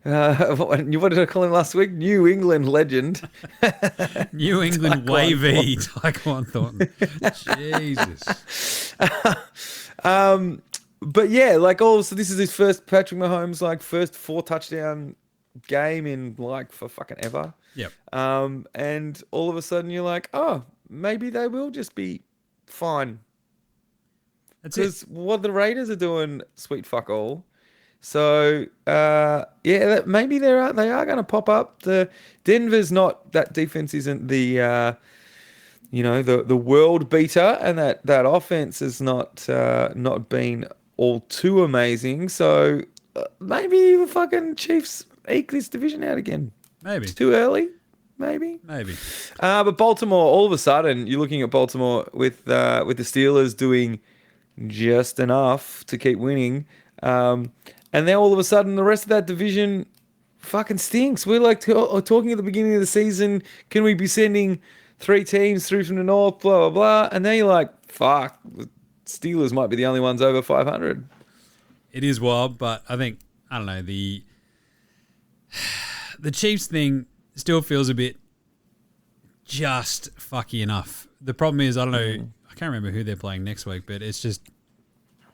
what did I call him last week? New England legend. New England wavy Tyquan Thornton. Jesus. But yeah, so this is his first Patrick Mahomes, first 4 touchdown game in for fucking ever. Yep. And all of a sudden you're like, maybe they will just be fine. That's it. Because what the Raiders are doing, sweet fuck all. So maybe they are going to pop up. The Denver's not, that defense isn't the the world beater, and that offense has not been all too amazing. So maybe the fucking Chiefs eke this division out again. Maybe it's too early. Maybe. But Baltimore, all of a sudden, you're looking at Baltimore with the Steelers doing just enough to keep winning. And now all of a sudden, the rest of that division fucking stinks. We're like talking at the beginning of the season, can we be sending 3 teams through from the north, blah, blah, blah. And now you're like, fuck, the Steelers might be the only ones over 500. It is wild, but I think, I don't know, the Chiefs thing still feels a bit just fucky enough. The problem is, I don't know, I can't remember who they're playing next week, but it's just,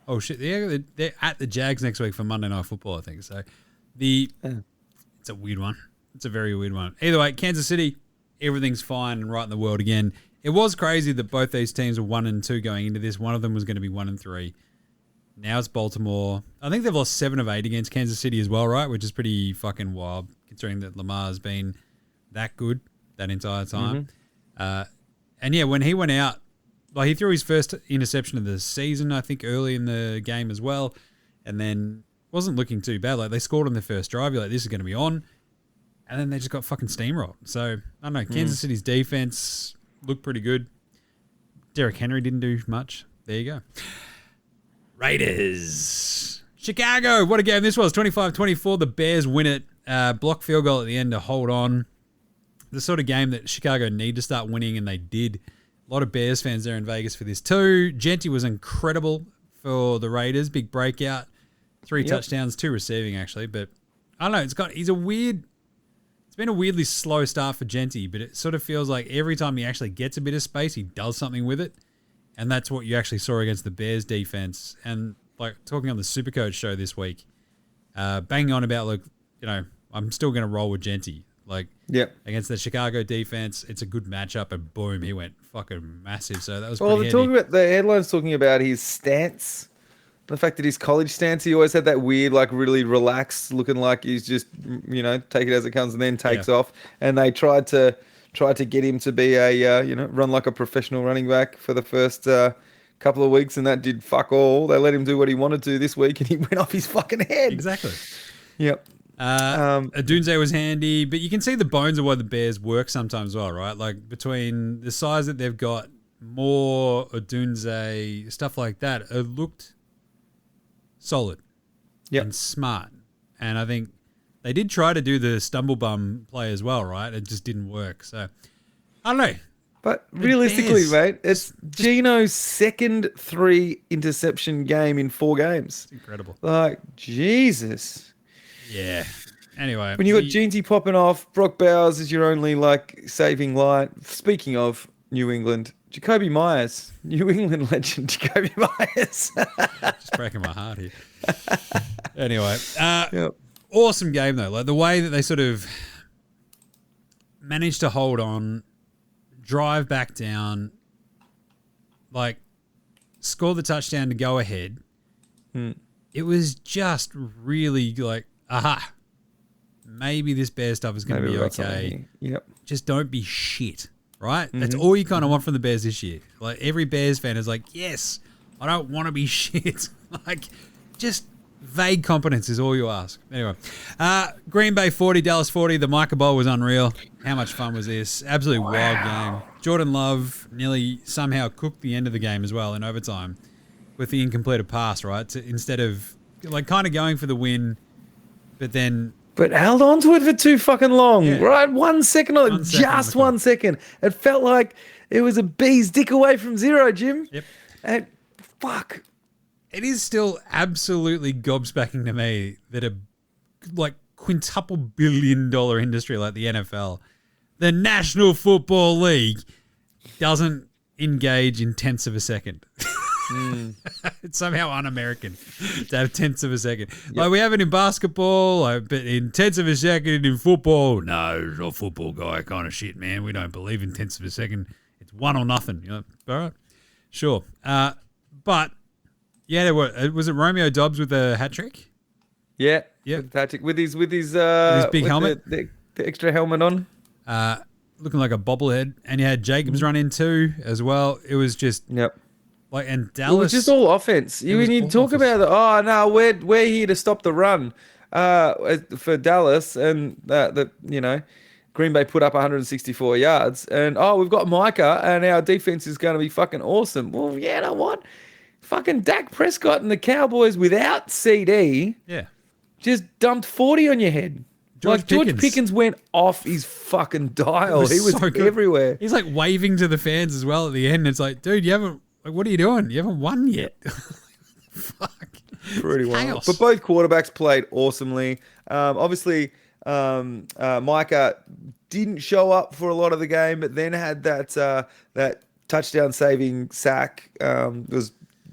oh shit, they're at the Jags next week for Monday Night Football, I think. So it's a weird one. It's a very weird one. Either way, Kansas City, everything's fine and right in the world again. It was crazy that both these teams were 1-2 going into this. One of them was going to be 1-3. Now it's Baltimore. I think they've lost 7 of 8 against Kansas City as well, right? Which is pretty fucking wild, considering that Lamar's been that good that entire time. And yeah, when he went out, like he threw his first interception of the season, I think, early in the game as well, and then wasn't looking too bad. Like they scored on their first drive. You're like, this is going to be on. And then they just got fucking steamrolled. So, I don't know. Kansas City's defense looked pretty good. Derrick Henry didn't do much. There you go. Raiders. Chicago. What a game this was. 25-24. The Bears win it. Block field goal at the end to hold on. The sort of game that Chicago need to start winning, and they did. A lot of Bears fans there in Vegas for this too. Genty was incredible for the Raiders. Big breakout. 3 touchdowns, 2 receiving actually. But I don't know. It's been a weirdly slow start for Genty, but it sort of feels like every time he actually gets a bit of space, he does something with it. And that's what you actually saw against the Bears defense. And like talking on the Supercoach show this week, banging on about, look, I'm still going to roll with Genty. Like, against the Chicago defense, it's a good matchup, and boom, he went fucking massive. So that was pretty handy. The headline's talking about his stance. The fact that his college stance, he always had that weird, like really relaxed, looking like he's just, take it as it comes and then takes off. And they tried to get him to be run like a professional running back for the first couple of weeks, and that did fuck all. They let him do what he wanted to this week, and he went off his fucking head. Exactly. Yep. Adunze was handy, but you can see the bones of why the Bears work sometimes well, right? Like between the size that they've got, more Adunze, stuff like that, it looked solid and smart. And I think they did try to do the stumble bum play as well, right? It just didn't work. So, I don't know. But realistically, mate, it's Geno's second 3 interception game in 4 games. It's incredible. Like, Jesus. Yeah. Anyway. When you got Genty popping off, Brock Bowers is your only, saving light. Speaking of New England, Jacoby Myers, New England legend Jacoby Myers. Just breaking my heart here. Anyway, awesome game though. Like the way that they sort of managed to hold on, drive back down, score the touchdown to go ahead. It was just really maybe this Bear stuff is going to be okay. Yep. Just don't be shit. Right? That's all you kind of want from the Bears this year. Like, every Bears fan is like, yes, I don't want to be shit. Just vague competence is all you ask. Anyway, Green Bay 40, Dallas 40. The Micah Bowl was unreal. How much fun was this? Absolutely wild game. Jordan Love nearly somehow cooked the end of the game as well in overtime with the incompleted pass, right? Instead of, kind of going for the win, but then... But held on to it for too fucking long, right? 1 second on it, just 1 second. It felt like it was a bee's dick away from 0, Jim. Yep. And fuck. It is still absolutely gobsmacking to me that a quintuple billion-dollar industry like the NFL, the National Football League, doesn't engage in tenths of a second. It's somehow un-American to have tenths of a second. Like we have it in basketball, but in tenths of a second in football, no, it's not football guy kind of shit, man. We don't believe in tenths of a second. It's 1 or nothing. All right, sure. But yeah, there was it Romeo Dobbs with a hat trick? Yeah. Yep. Patrick with his big helmet. the extra helmet on. Looking like a bobblehead. And you had Jaymz run in too as well. It was just Yep. like, and It was Dallas. just all offense. When you talk about we're here to stop the run for Dallas, and Green Bay put up 164 yards, and we've got Micah, and our defense is going to be fucking awesome. Well, yeah, you know what? Fucking Dak Prescott and the Cowboys without CD just dumped 40 on your head. George Pickens went off his fucking dial. He was so everywhere. He's like waving to the fans as well at the end. It's like, dude, you haven't. Like, what are you doing? You haven't won yet. Fuck. Pretty wild. But both quarterbacks played awesomely. Obviously, Micah didn't show up for a lot of the game, but then had that touchdown-saving sack.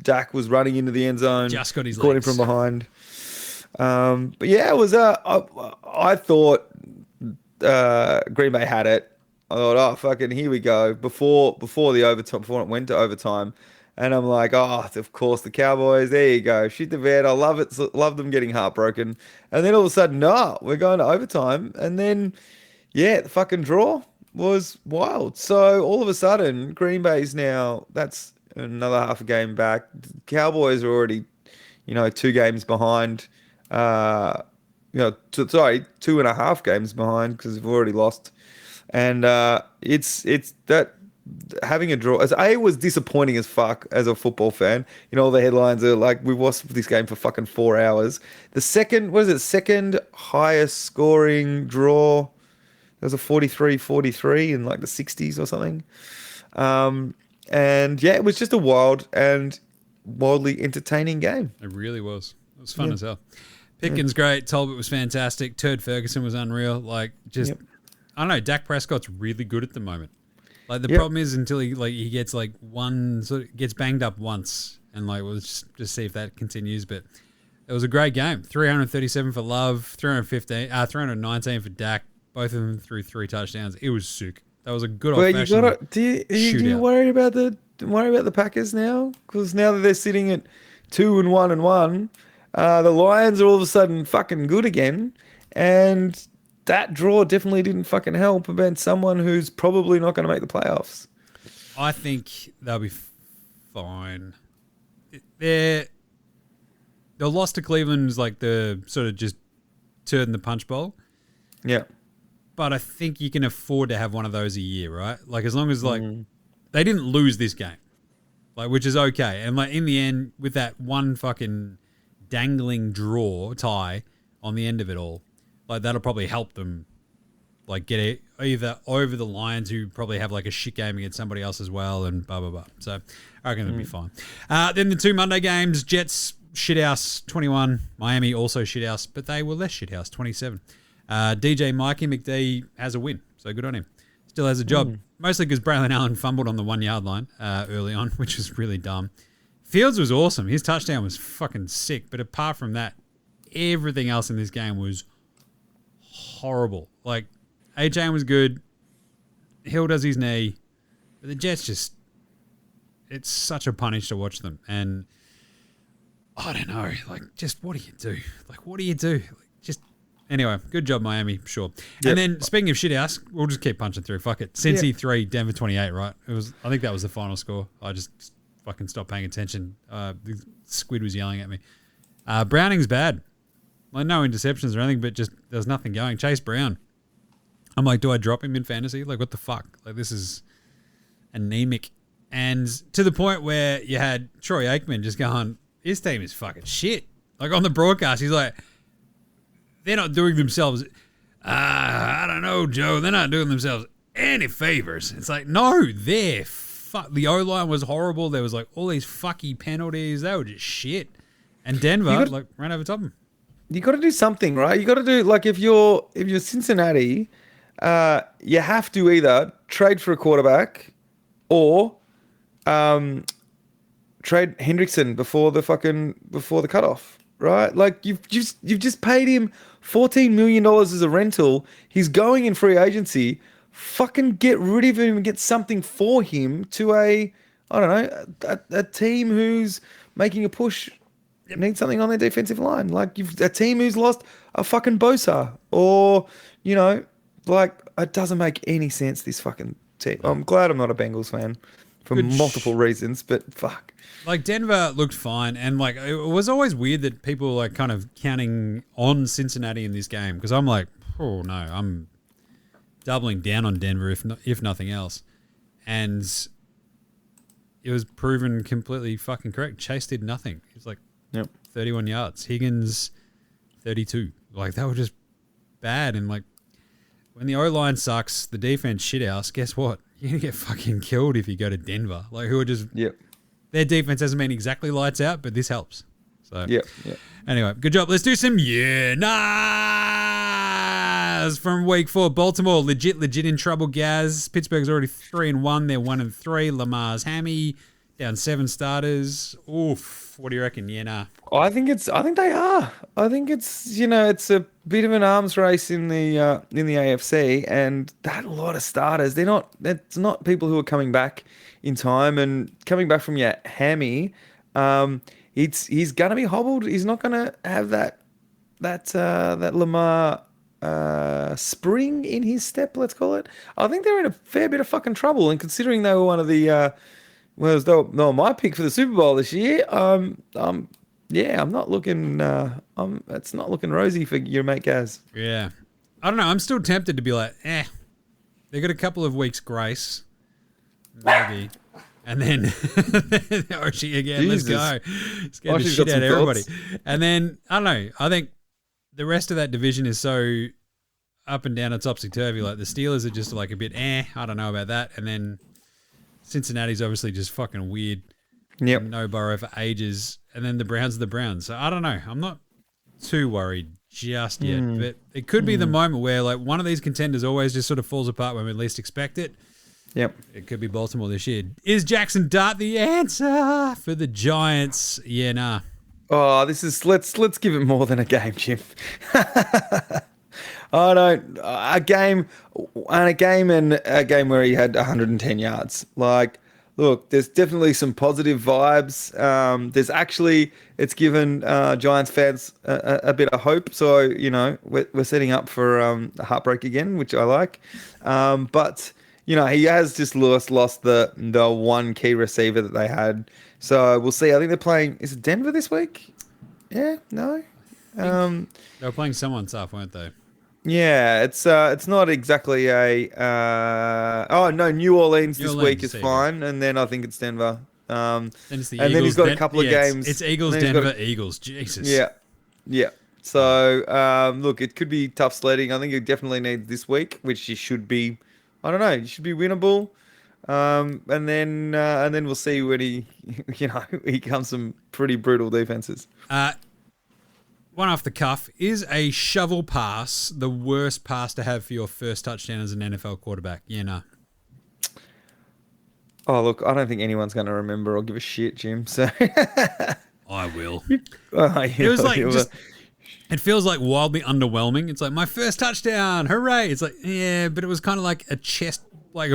Dak was running into the end zone. Just got his caught legs. him from behind. But yeah, it was. I thought Green Bay had it. I thought, fucking, here we go. Before the overtime, before it went to overtime, and I'm like, of course, the Cowboys. There you go. Shit the bed. I love it. Love them getting heartbroken. And then all of a sudden, we're going to overtime. And then, the fucking draw was wild. So all of a sudden, Green Bay's now, that's another half a game back. Cowboys are already, 2 games behind. 2.5 games behind because they've already lost. And it's that having a draw. As A was disappointing as fuck as a football fan. All the headlines are like, we watched this game for fucking 4 hours. The second highest scoring draw. There was a 43-43 in like the 60s or something. And it was just a wild and wildly entertaining game. It really was. It was fun as hell. Pickens great. Talbot was fantastic. Turd Ferguson was unreal. Like, just, I don't know. Dak Prescott's really good at the moment. Like, the problem is until he gets like gets banged up once, and like we'll just see if that continues. But it was a great game. 337 for Love, 319 for Dak. Both of them threw 3 touchdowns. It was sick. That was a good old-fashioned do you worry about the Packers now? Because now that they're sitting at 2-1-1, the Lions are all of a sudden fucking good again, and that draw definitely didn't fucking help about someone who's probably not going to make the playoffs. I think they'll be fine. The loss to Cleveland is like the sort of just turd in the punch bowl. Yeah. But I think you can afford to have one of those a year, right? Like, as long as they didn't lose this game, like, which is okay. And like in the end, with that one fucking dangling draw tie on the end of it all, like that'll probably help them, like get it either over the Lions, who probably have like a shit game against somebody else as well, and blah blah blah. So I reckon it'll be fine. Then the 2 Monday games: Jets shithouse 21, Miami also shithouse, but they were less shithouse 27. DJ Mikey McD has a win, so good on him. Still has a job, mostly because Braylon Allen fumbled on the 1 yard line early on, which was really dumb. Fields was awesome. His touchdown was fucking sick, but apart from that, everything else in this game was horrible. Like, AJ was good. Hill does his knee, but the Jets it's such a punish to watch them. And I don't know, like, just what do you do? Like, what do you do? Anyway, good job, Miami, sure. Yep. And then, speaking of shithouse, we'll just keep punching through. Fuck it. Cincy 3, Denver 28, right? I think that was the final score. I just fucking stopped paying attention. The squid was yelling at me. Browning's bad. Like, no interceptions or anything, but just there's nothing going. Chase Brown. I'm like, do I drop him in fantasy? Like, what the fuck? Like, this is anemic. And to the point where you had Troy Aikman just going, his team is fucking shit. Like, on the broadcast, he's like, they're not doing themselves, I don't know, Joe, they're not doing themselves any favors. It's like, no, the O-line was horrible. There was like all these fucky penalties. They were just shit. And Denver ran over top of them. You got to do something, right? You got to do, like, if you're Cincinnati, you have to either trade for a quarterback or trade Hendrickson before the cutoff, right? Like, you've just paid him $14 million as a rental. He's going in free agency. Fucking get rid of him and get something for him to a team who's making a push need something on their defensive line. Like you've a team who's lost a fucking Bosa, or like it doesn't make any sense. This fucking team. I'm glad I'm not a Bengals fan for multiple reasons, but fuck. Like Denver looked fine, and like it was always weird that people were like kind of counting on Cincinnati in this game because I'm like, oh no, I'm doubling down on Denver if nothing else, and it was proven completely fucking correct. Chase did nothing. He's like 31 yards. Higgins 32. Like they were just bad, and like when the O-line sucks, the defense shithouse. Guess what? You're gonna get fucking killed if you go to Denver. Like who are just Their defense hasn't been exactly lights out, but this helps. So anyway, good job. Let's do some nas from week 4. Baltimore, legit in trouble, Gaz. Pittsburgh's already 3-1. They're 1-3. Lamar's hammy, down 7 starters. Oof. What do you reckon? I think they are. I think it's it's a bit of an arms race in the AFC, and that a lot of starters. It's not people who are coming back in time and coming back from your hammy. He's gonna be hobbled. He's not gonna have that Lamar spring in his step. Let's call it. I think they're in a fair bit of fucking trouble. And considering they were one of the they were my pick for the Super Bowl this year. I'm not looking. It's not looking rosy for your mate Gaz. Yeah, I don't know. I'm still tempted to be like, they got a couple of weeks grace. Maybe. And then Oshie again, Jesus. Let's go. Scared the shit out of everybody. And then, I don't know, I think the rest of that division is so up and down and topsy-turvy. Like the Steelers are just like a bit, I don't know about that. And then Cincinnati's obviously just fucking weird. Yep. No Burrow for ages. And then the Browns are the Browns. So I don't know. I'm not too worried just yet. But it could be the moment where like one of these contenders always just sort of falls apart when we least expect it. Yep. It could be Baltimore this year. Is Jackson Dart the answer for the Giants? Yeah, nah. Oh, this is let's give it more than a game, Jim. I don't a game where he had 110 yards. Like, look, there's definitely some positive vibes. There's actually it's given Giants fans a bit of hope. So we're setting up for a heartbreak again, which I like. But he has just lost the one key receiver that they had. So we'll see. I think they're playing. Is it Denver this week? Yeah. No. They were playing someone tough, weren't they? Yeah. It's not exactly a. New Orleans this week is fine, and then I think it's Denver. Then it's the and Eagles, then he's got a couple of games. It's Eagles, Denver, Eagles. Jesus. Yeah. Yeah. So look, it could be tough sledding. I think you definitely need this week, which you should be. I don't know. You should be winnable, and then we'll see when he comes some pretty brutal defenses. One off the cuff, is a shovel pass the worst pass to have for your first touchdown as an NFL quarterback? Yeah, no. Oh look, I don't think anyone's going to remember or give a shit, Jim. So I will. It was like It feels like wildly underwhelming. It's like my first touchdown, hooray! It's like but it was kind of like a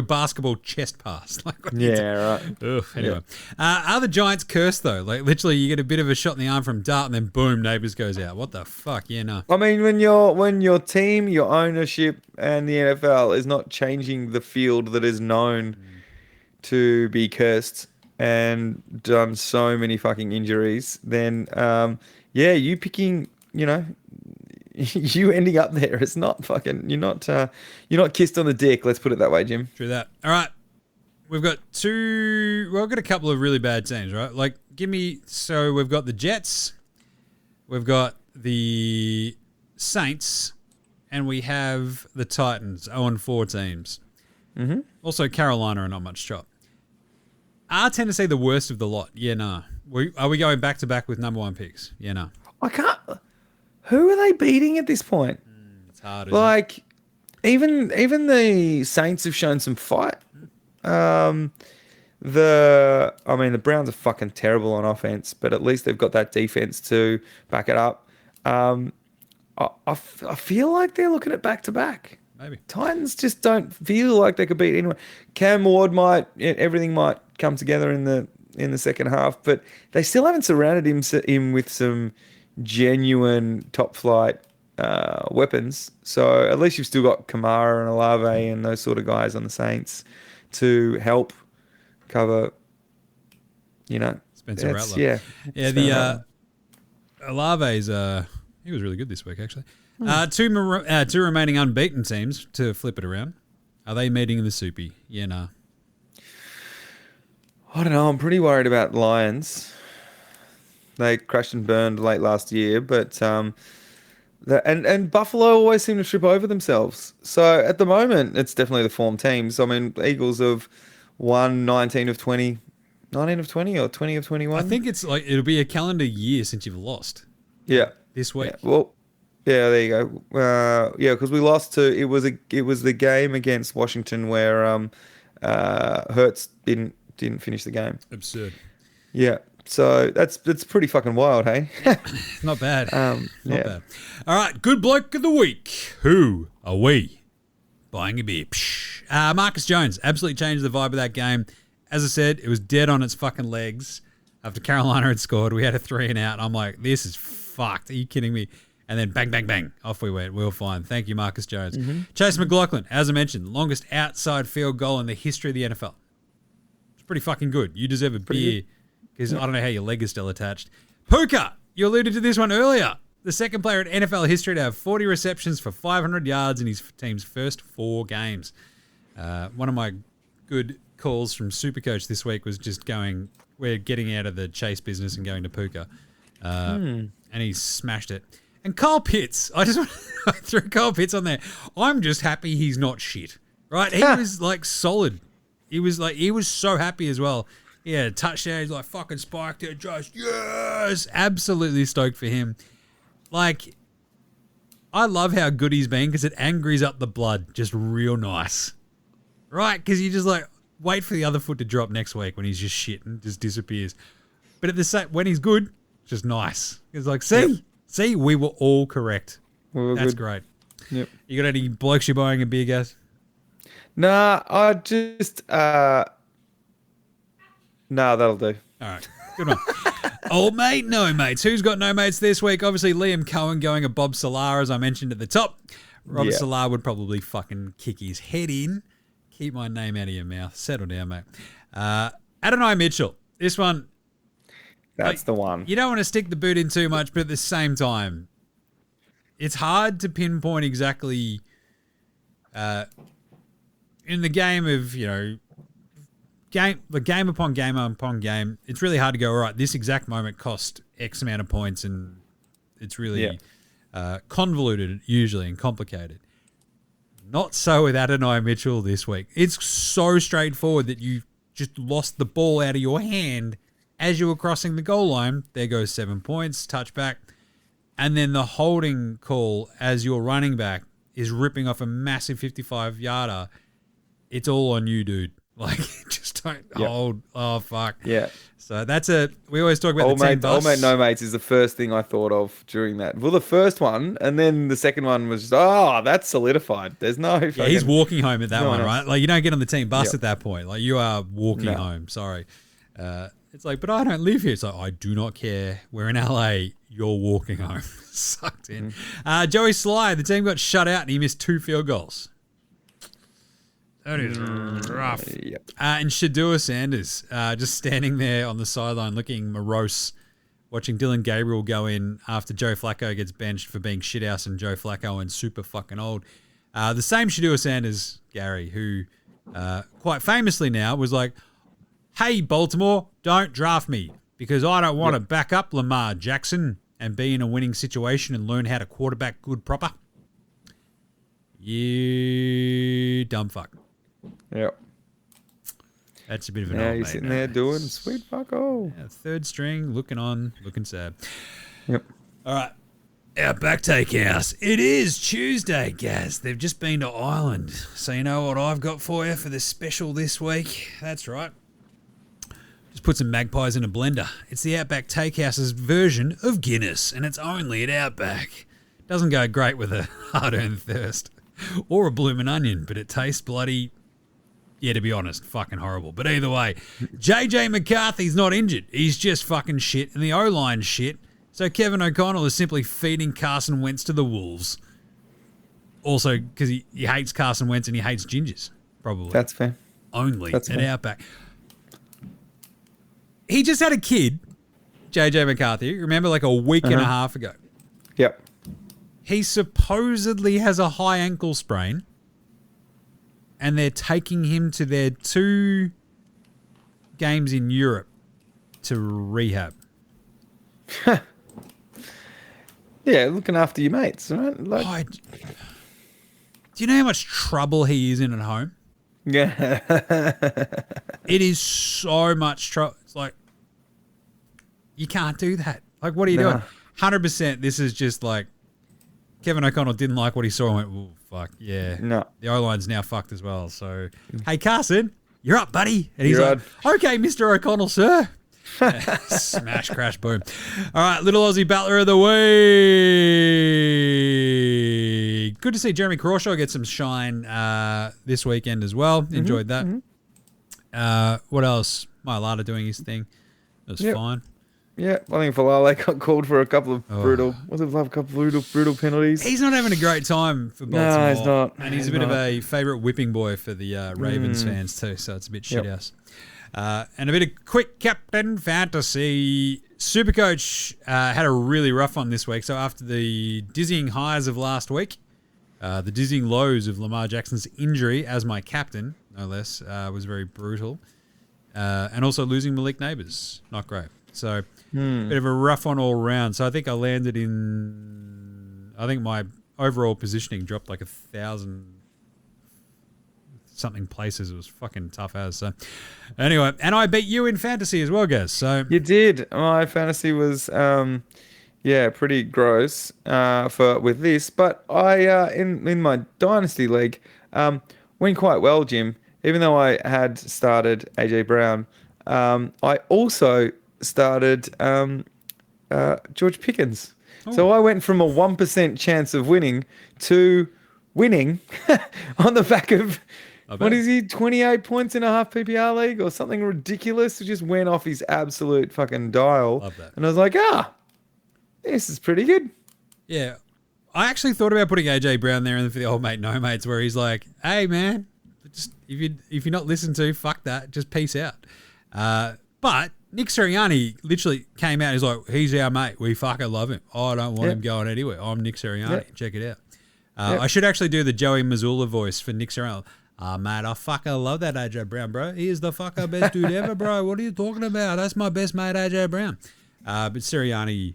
basketball chest pass. Like right. Ugh, anyway, are the Giants cursed though? Like literally, you get a bit of a shot in the arm from Dart, and then boom, Nabers goes out. What the fuck? Yeah, no. I mean, when your team, your ownership, and the NFL is not changing the field that is known to be cursed and done so many fucking injuries, then you picking. You ending up there. It's not fucking. You're not kissed on the dick. Let's put it that way, Jim. True that. All right, we've got a couple of really bad teams, right? Like, so we've got the Jets, we've got the Saints, and we have the Titans. 0-4 teams. Mm-hmm. Also, Carolina are not much chop. Are Tennessee the worst of the lot? Yeah, nah. Are we going back to back with number 1 picks? Yeah, nah. I can't. Who are they beating at this point? It's hard. Like, even the Saints have shown some fight. The Browns are fucking terrible on offense, but at least they've got that defense to back it up. I feel like they're looking at back to back. Maybe Titans just don't feel like they could beat anyone. Cam Ward everything might come together in the in the second half, but they still haven't surrounded him with some genuine top flight weapons. So at least you've still got Kamara and Olave and those sort of guys on the Saints to help cover. Spencer Rattler. Yeah. The Olave's he was really good this week actually. Two remaining unbeaten teams to flip it around. Are they meeting in the Soupy? Yeah, nah. I don't know. I'm pretty worried about Lions. They crashed and burned late last year, but and Buffalo always seem to trip over themselves. So at the moment, it's definitely the form teams. I mean, Eagles have won 19 of 20 or 20 of 21. I think it's like it'll be a calendar year since you've lost. Yeah. This week. Yeah. Well, yeah, there you go. Because we lost to it was the game against Washington where Hurts didn't finish the game. Absurd. Yeah. So that's pretty fucking wild, hey? Not bad. Not bad. All right, good bloke of the week. Who are we buying a beer? Marcus Jones absolutely changed the vibe of that game. As I said, it was dead on its fucking legs after Carolina had scored. We had a 3 and out. I'm like, this is fucked. Are you kidding me? And then bang, bang, bang. Off we went. We were fine. Thank you, Marcus Jones. Chase McLaughlin, as I mentioned, longest outside field goal in the history of the NFL. It's pretty fucking good. You deserve a beer because I don't know how your leg is still attached. Puka, you alluded to this one earlier. The second player in NFL history to have 40 receptions for 500 yards in his team's first 4 games. One of my good calls from Supercoach this week was just going, we're getting out of the chase business and going to Puka. And he smashed it. And Kyle Pitts, I threw Kyle Pitts on there. I'm just happy he's not shit, right? He was like solid. He was so happy as well. He had a touchdown. He's like fucking spiked it. Just yes, absolutely stoked for him. Like, I love how good he's been because it angries up the blood just real nice, right? Because you just like wait for the other foot to drop next week when he's just shit and just disappears. But at the same, when he's good, just nice. It's like, see, we were all correct. That's good. Great. Yep. You got any blokes you're buying a beer, Gaz? Nah, I just that'll do. All right, good one. Old mate, no mates. Who's got no mates this week? Obviously, Liam Cohen going a Bob Salah, as I mentioned at the top. Rob Salah would probably fucking kick his head in. Keep my name out of your mouth. Settle down, mate. Adonai Mitchell. This one. That's the one. You don't want to stick the boot in too much, but at the same time, it's hard to pinpoint exactly in the game of, game upon game upon game. It's really hard to go, all right, this exact moment cost X amount of points, and it's really convoluted usually and complicated. Not so with Adonai Mitchell this week. It's so straightforward that you just lost the ball out of your hand as you were crossing the goal line. There goes 7 points, touchback. And then the holding call as your running back is ripping off a massive 55-yarder. It's all on you, dude. Like, just don't hold. Oh, fuck. Yeah. So we always talk about the team bus. Old mate, no mates is the first thing I thought of during that. Well, the first one, and then the second one was just, that's solidified. There's no fucking... Yeah, he's walking home at that one, right? Like, you don't get on the team bus at that point. Like, you are walking home. Sorry. It's like, but I don't live here. It's like, I do not care. We're in LA. You're walking home. Sucked in. Joey Sly, the team got shut out and he missed 2 field goals. That is rough. Yep. And Shadua Sanders, just standing there on the sideline looking morose, watching Dylan Gabriel go in after Joe Flacco gets benched for being shithouse and Joe Flacco and super fucking old. The same Shadua Sanders, Gary, who quite famously now was like, hey, Baltimore, don't draft me because I don't want to back up Lamar Jackson and be in a winning situation and learn how to quarterback good proper. You dumb fuck. Yep. That's a bit of an now old you're mate. sitting there doing sweet fuck all. Yeah, third string, looking sad. Yep. All right. Outback Takehouse. It is Tuesday, Gaz. They've just been to Ireland. So you know what I've got for you for the special this week? That's right. Just put some magpies in a blender. It's the Outback Takehouse's version of Guinness, and it's only at Outback. Doesn't go great with a hard-earned thirst or a bloomin' onion, but it tastes bloody Yeah, to be honest, fucking horrible. But either way, JJ McCarthy's not injured. He's just fucking shit, and the O-line's shit. So Kevin O'Connell is simply feeding Carson Wentz to the Wolves. Also, because he hates Carson Wentz and he hates gingers, probably. That's fair. Only That's at fair. Outback. He just had a kid, JJ McCarthy, remember, like a week and a half ago. Yep. He supposedly has a high ankle sprain, and they're taking him to their 2 games in Europe to rehab. Yeah, looking after your mates, right? Like, Do you know how much trouble he is in at home? yeah. It is so much trouble. It's like, you can't do that. Like, what are you doing? 100% this is just like, Kevin O'Connell didn't like what he saw and went, oh, fuck, yeah. No. The O-line's now fucked as well. So, hey, Carson, you're up, buddy. And he's You're like, okay, Mr. O'Connell, sir. Smash, crash, boom. All right, Little Aussie Battler of the Week. Good to see Jeremy Crawshaw get some shine this weekend as well. Enjoyed that. What else? Mailata doing his thing. It was fine. Yeah, I think Falale got called for a couple of brutal penalties. He's not having a great time for Baltimore. No, he's not. And he's a bit of a favourite whipping boy for the Ravens fans too, so it's a bit shithouse. And a bit of quick captain fantasy. Supercoach had a really rough one this week. So after the dizzying highs of last week, the dizzying lows of Lamar Jackson's injury as my captain, no less, was very brutal. And also losing Malik Nabers, not great. So bit of a rough one all around. So I think I landed in, I think my overall positioning dropped like 1,000 something places. It was fucking tough as. So anyway, and I beat you in fantasy as well, Gaz. So You did. My fantasy was pretty gross with this, but I in my dynasty league went quite well, Jim. Even though I had started AJ Brown, I also started George Pickens. Oh. So I went from a 1% chance of winning to winning on the back of, what is he, 28 points in a half PPR league or something ridiculous. It just went off his absolute fucking dial. Love that. And I was like, this is pretty good. Yeah. I actually thought about putting AJ Brown there for the old mate no mates where he's like, hey man, just if you're not listened to, fuck that, just peace out. But Nick Sirianni literally came out. He's like, he's our mate. We fucking love him. I don't want him going anywhere. I'm Nick Sirianni. Yep. Check it out. I should actually do the Joey Mazzulla voice for Nick Sirianni. Mate, I fucking love that AJ Brown, bro. He is the fucking best dude ever, bro. What are you talking about? That's my best mate, AJ Brown. But Sirianni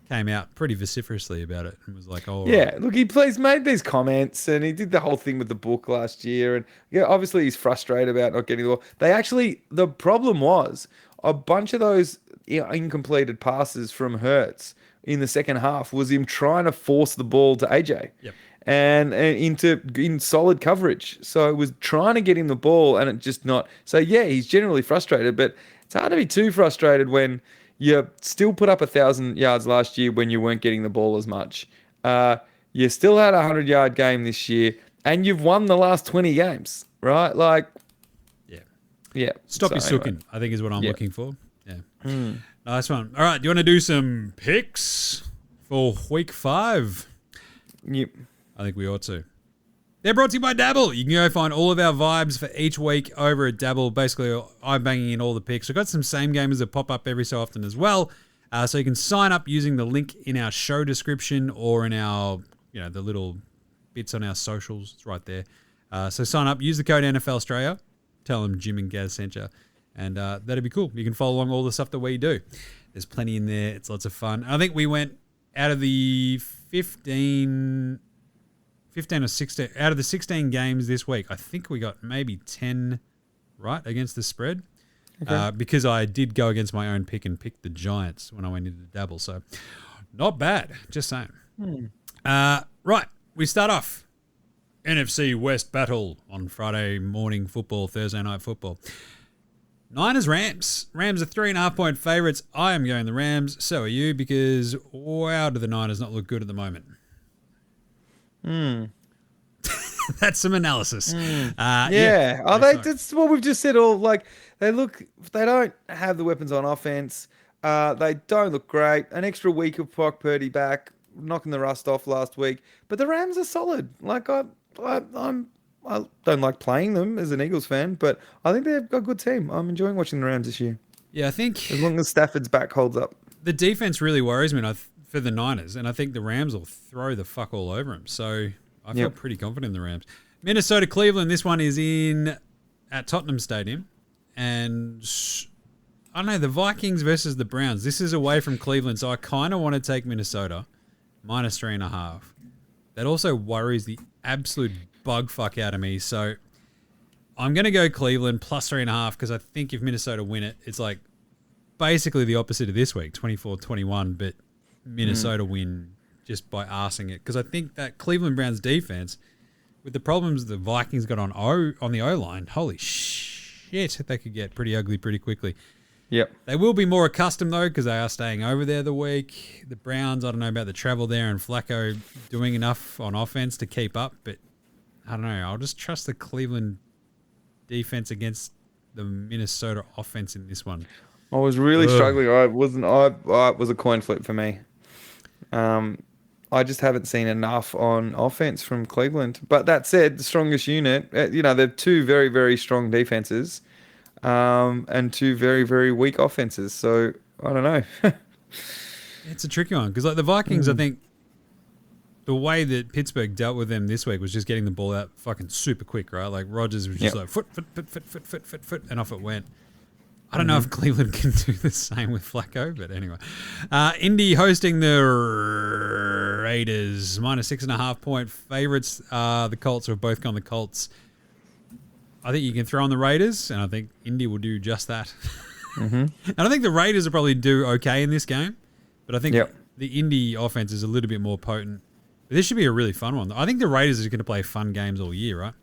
came out pretty vociferously about it and was like, oh. Yeah, look, he's made these comments and he did the whole thing with the book last year. And yeah, obviously he's frustrated about not getting the ball. The problem was a bunch of those incompleted passes from Hurts in the second half was him trying to force the ball to AJ. Yep. And in solid coverage. So it was trying to get him the ball and it just not. So yeah, he's generally frustrated, but it's hard to be too frustrated when you still put up 1,000 yards last year when you weren't getting the ball as much. You still had a 100-yard game this year and you've won the last 20 games, right? Like, yeah. Stop your sooking, I think is what I'm looking for. Yeah. Nice one. All right, do you want to do some picks for week 5? Yep. I think we ought to. They're brought to you by Dabble. You can go find all of our vibes for each week over at Dabble. Basically, I'm banging in all the picks. We've got some same gamers that pop up every so often as well. So you can sign up using the link in our show description or in our, the little bits on our socials. It's right there. So sign up, use the code NFL Straya. Tell them Jim and Gaz sent you. And that'd be cool. You can follow along all the stuff that we do. There's plenty in there. It's lots of fun. I think we went out of the 15 or 16, out of the 16 games this week, I think we got maybe 10 right against the spread. Okay. Because I did go against my own pick and pick the Giants when I went into the Dabble. So not bad, just saying. Right, we start off. NFC West battle on Friday morning football, Thursday night football. Niners, Rams. Rams are 3.5-point favourites. I am going the Rams. So are you, because wow, do the Niners not look good at the moment? That's some analysis. Yeah. Are they? That's what we've just said. All like they don't have the weapons on offense. They don't look great. An extra week of Brock Purdy back, knocking the rust off last week. But the Rams are solid. Like I don't like playing them as an Eagles fan, but I think they've got a good team. I'm enjoying watching the Rams this year. Yeah, I think as long as Stafford's back holds up. The defense really worries me for the Niners, and I think the Rams will throw the fuck all over them. So I feel pretty confident in the Rams. Minnesota, Cleveland. This one is at Tottenham Stadium, and I don't know, the Vikings versus the Browns. This is away from Cleveland, so I kind of want to take Minnesota minus 3.5. That also worries the absolute bug fuck out of me. So I'm going to go Cleveland plus 3.5 because I think if Minnesota win it, it's like basically the opposite of this week, 24-21, but Minnesota win just by arsing it. Because I think that Cleveland Browns defense, with the problems the Vikings got on the O-line, holy shit, they could get pretty ugly pretty quickly. Yep. They will be more accustomed, though, because they are staying over there the week. The Browns, I don't know about the travel there, and Flacco doing enough on offense to keep up, but I don't know. I'll just trust the Cleveland defense against the Minnesota offense in this one. I was really struggling. I it was a coin flip for me. I just haven't seen enough on offense from Cleveland. But that said, the strongest unit, they're two very, very strong defenses. And two very, very weak offenses. So, I don't know. It's a tricky one because, like, the Vikings, I think the way that Pittsburgh dealt with them this week was just getting the ball out fucking super quick, right? Like, Rodgers was just like, foot, and off it went. I don't know if Cleveland can do the same with Flacco, but anyway. Indy hosting the Raiders, minus 6.5 point favorites. The Colts have both gone the Colts. I think you can throw on the Raiders, and I think Indy will do just that. And I think the Raiders will probably do okay in this game, but I think the Indy offense is a little bit more potent. But this should be a really fun one. I think the Raiders are going to play fun games all year, right?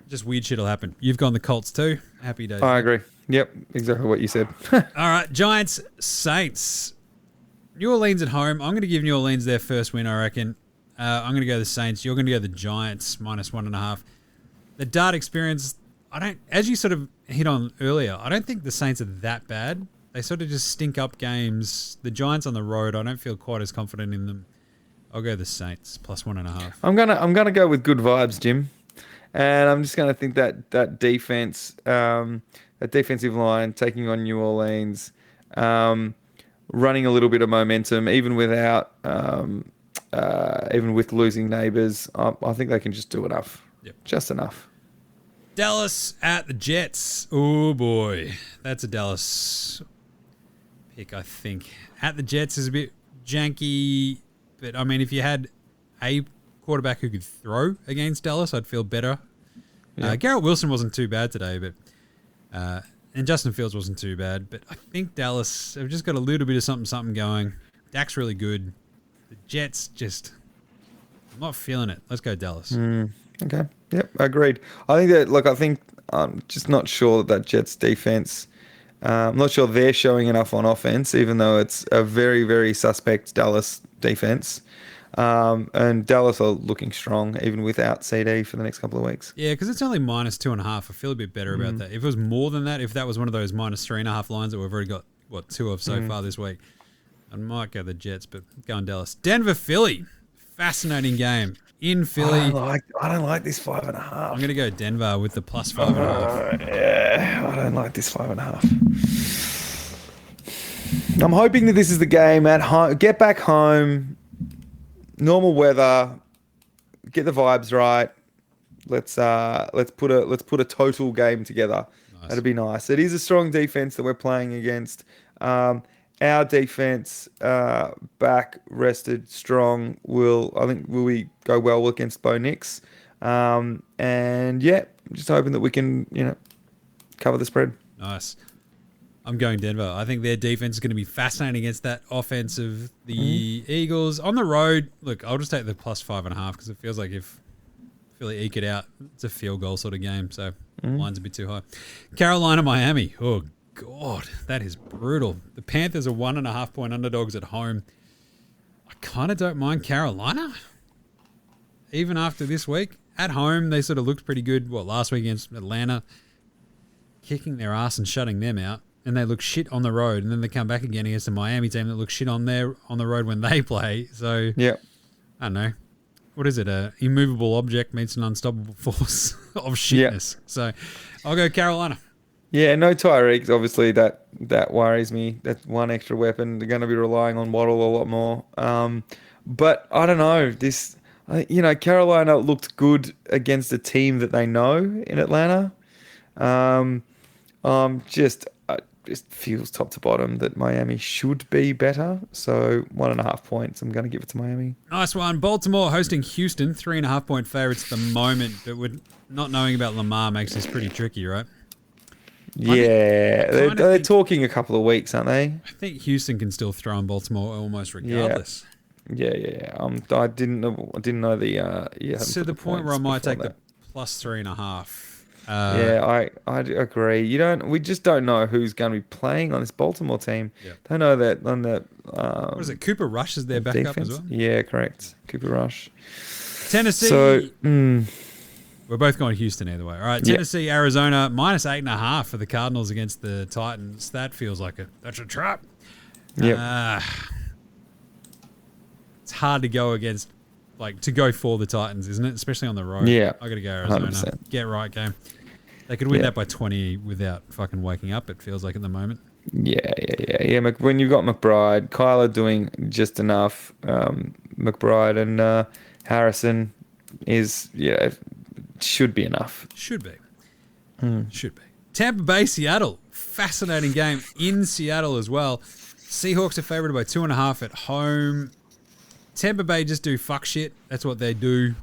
Just weird shit will happen. You've gone the Colts too. Happy days. I agree. Yep, exactly what you said. All right, Giants, Saints. New Orleans at home. I'm going to give New Orleans their first win, I reckon. I'm going to go the Saints. You're going to go the Giants, minus 1.5. The Dart experience, as you sort of hit on earlier, I don't think the Saints are that bad. They sort of just stink up games. The Giants on the road, I don't feel quite as confident in them. I'll go the Saints, plus 1.5. I'm gonna go with good vibes, Jim. And I'm just gonna think that defense, that defensive line taking on New Orleans, running a little bit of momentum, even without even with losing Nabers, I think they can just do enough. Yep. Just enough. Dallas at the Jets. Oh, boy. That's a Dallas pick, I think. At the Jets is a bit janky, but, I mean, if you had a quarterback who could throw against Dallas, I'd feel better. Yeah. Garrett Wilson wasn't too bad today, but and Justin Fields wasn't too bad, but I think Dallas have just got a little bit of something going. Dak's really good. The Jets just... I'm not feeling it. Let's go Dallas. Okay. Yep, agreed. I think I'm just not sure that Jets defense, I'm not sure they're showing enough on offense, even though it's a very, very suspect Dallas defense. And Dallas are looking strong, even without CD for the next couple of weeks. Yeah, because it's only minus 2.5. I feel a bit better about that. If it was more than that, if that was one of those minus 3.5 lines that we've already got, 2 of so far this week, I might go the Jets, but going Dallas. Denver, Philly. Fascinating game. In Philly. I don't like this 5.5. I'm going to go Denver with the plus 5.5. Yeah, I don't like this 5.5. I'm hoping that this is the game at home. Get back home. Normal weather. Get the vibes right. Let's put a total game together. Nice. That'd be nice. It is a strong defense that we're playing against. Our defense, back rested, strong, will we go well against Bo Nix? And yeah, I'm just hoping that we can, cover the spread. Nice. I'm going Denver. I think their defense is going to be fascinating against that offense of the Eagles. On the road, look, I'll just take the plus 5.5 because it feels like if Philly eke it out, it's a field goal sort of game. So line's a bit too high. Carolina, Miami. Oh, God, that is brutal. The Panthers are 1.5 point underdogs at home. I kind of don't mind Carolina, even after this week. at home, they sort of looked pretty good, last week against Atlanta, kicking their ass and shutting them out. And they look shit on the road. And then they come back again against the Miami team that looks shit on the road when they play. So, yeah. I don't know. What is it? A immovable object meets an unstoppable force of shitness. Yeah. So, I'll go Carolina. Yeah, no Tyreek. Obviously, that worries me. That's one extra weapon. They're going to be relying on Waddle a lot more. But I don't know. Carolina looked good against a team that they know in Atlanta. Just feels top to bottom that Miami should be better. So 1.5 points. I'm going to give it to Miami. Nice one. Baltimore hosting Houston, 3.5 point favorites at the moment. But not knowing about Lamar makes this pretty tricky, right? Yeah, they're talking a couple of weeks, aren't they? I think Houston can still throw in Baltimore almost regardless. Yeah. I didn't know the. To the point where I might take the plus 3.5. I agree. We just don't know who's going to be playing on this Baltimore team. Yep. Don't know that on the. What is it? Cooper Rush is their backup as well. Yeah, correct. Cooper Rush. Tennessee. So. We're both going Houston either way. All right, Tennessee, Arizona, minus 8.5 for the Cardinals against the Titans. That feels like that's a trap. Yeah. It's hard to go against, to go for the Titans, isn't it? Especially on the road. Yeah. I got to go Arizona. 100%. Get right game. They could win that by 20 without fucking waking up, it feels like at the moment. Yeah. When you've got McBride, Kyler doing just enough, McBride and Harrison should be enough. Should be. Tampa Bay, Seattle. Fascinating game in Seattle as well. Seahawks are favored by 2.5 at home. Tampa Bay just do fuck shit. That's what they do.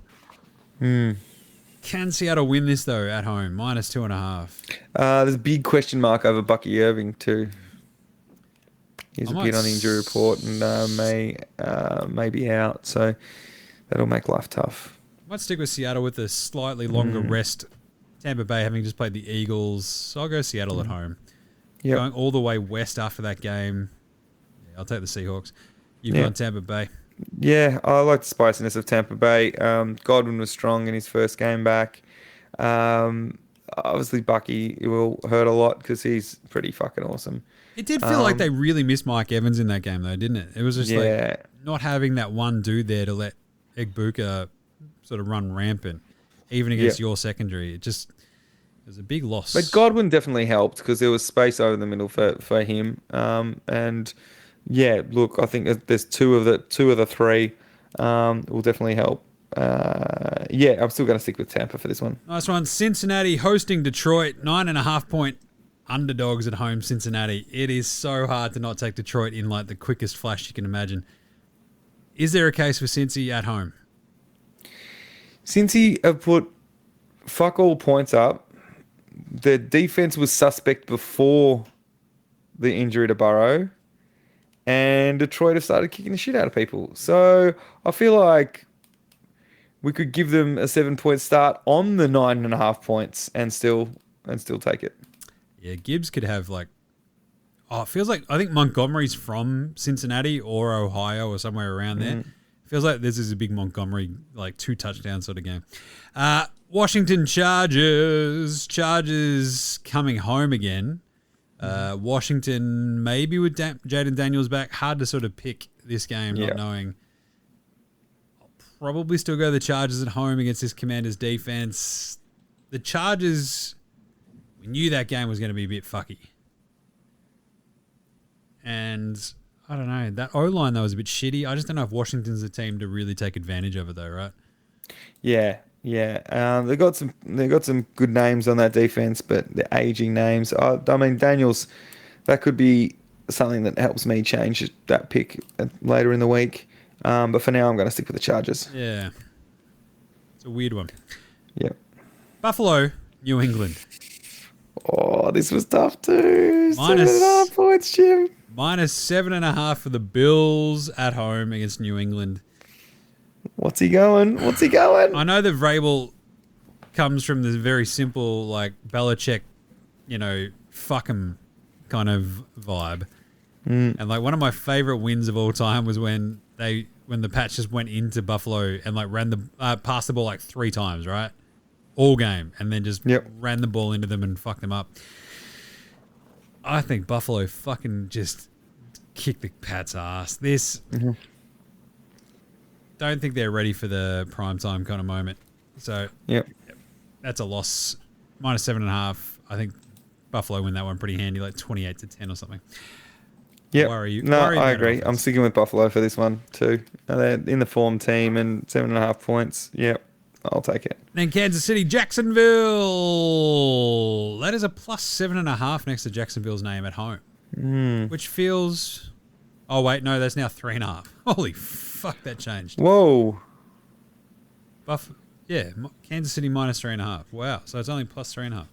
Can Seattle win this, though, at home? Minus 2.5. There's a big question mark over Bucky Irving, too. He's been on the injury report and may be out. So that'll make life tough. Might stick with Seattle with a slightly longer rest. Tampa Bay having just played the Eagles. So I'll go Seattle at home. Yep. Going all the way west after that game. Yeah, I'll take the Seahawks. You've gone Tampa Bay. Yeah, I like the spiciness of Tampa Bay. Godwin was strong in his first game back. Obviously, Bucky will hurt a lot because he's pretty fucking awesome. It did feel like they really missed Mike Evans in that game, though, didn't it? It was just not having that one dude there to let Egbuka sort of run rampant, even against your secondary. It was a big loss. But Godwin definitely helped because there was space over the middle for him. And look, I think there's two of the three will definitely help. I'm still going to stick with Tampa for this one. Nice one. Cincinnati hosting Detroit, 9.5 point underdogs at home. Cincinnati. It is so hard to not take Detroit in the quickest flash you can imagine. Is there a case for Cincy at home? Cincy have put fuck all points up. The defense was suspect before the injury to Burrow, and Detroit have started kicking the shit out of people. So I feel like we could give them a 7-point start on the 9.5 points and still take it. Yeah, Gibbs could have it feels like I think Montgomery's from Cincinnati or Ohio or somewhere around there. Feels like this is a big Montgomery, 2-touchdown sort of game. Washington Chargers. Chargers coming home again. Washington maybe with Jaden Daniels back. Hard to sort of pick this game, not knowing. I'll probably still go the Chargers at home against this Commanders defense. The Chargers, we knew that game was going to be a bit fucky. And I don't know. That O-line, though, was a bit shitty. I just don't know if Washington's the team to really take advantage of it, though, right? Yeah. They got some good names on that defense, but they're aging names. I mean, Daniels, that could be something that helps me change that pick later in the week. But for now, I'm going to stick with the Chargers. Yeah. It's a weird one. Yep. Buffalo, New England. Oh, this was tough too. Minus 7.5 points, Jim. Minus 7.5 for the Bills at home against New England. What's he going? I know that Vrabel comes from this very simple, Belichick, fuck 'em kind of vibe. And one of my favorite wins of all time was when when the Pats just went into Buffalo and like ran the passed the ball like 3 times, right? All game, and then just ran the ball into them and fucked them up. I think Buffalo fucking just kicked the Pats' ass. Don't think they're ready for the primetime kind of moment. So, that's a loss. -7.5. I think Buffalo win that one pretty handy, like 28-10 or something. Yeah. No, I agree. I'm sticking with Buffalo for this one too. They're in the form team and 7.5 points. Yep. I'll take it. Then Kansas City, Jacksonville. That is a +7.5 next to Jacksonville's name at home. Which feels... Oh, wait. No, that's now 3.5. Holy fuck, that changed. Whoa. Kansas City -3.5. Wow. So it's only +3.5.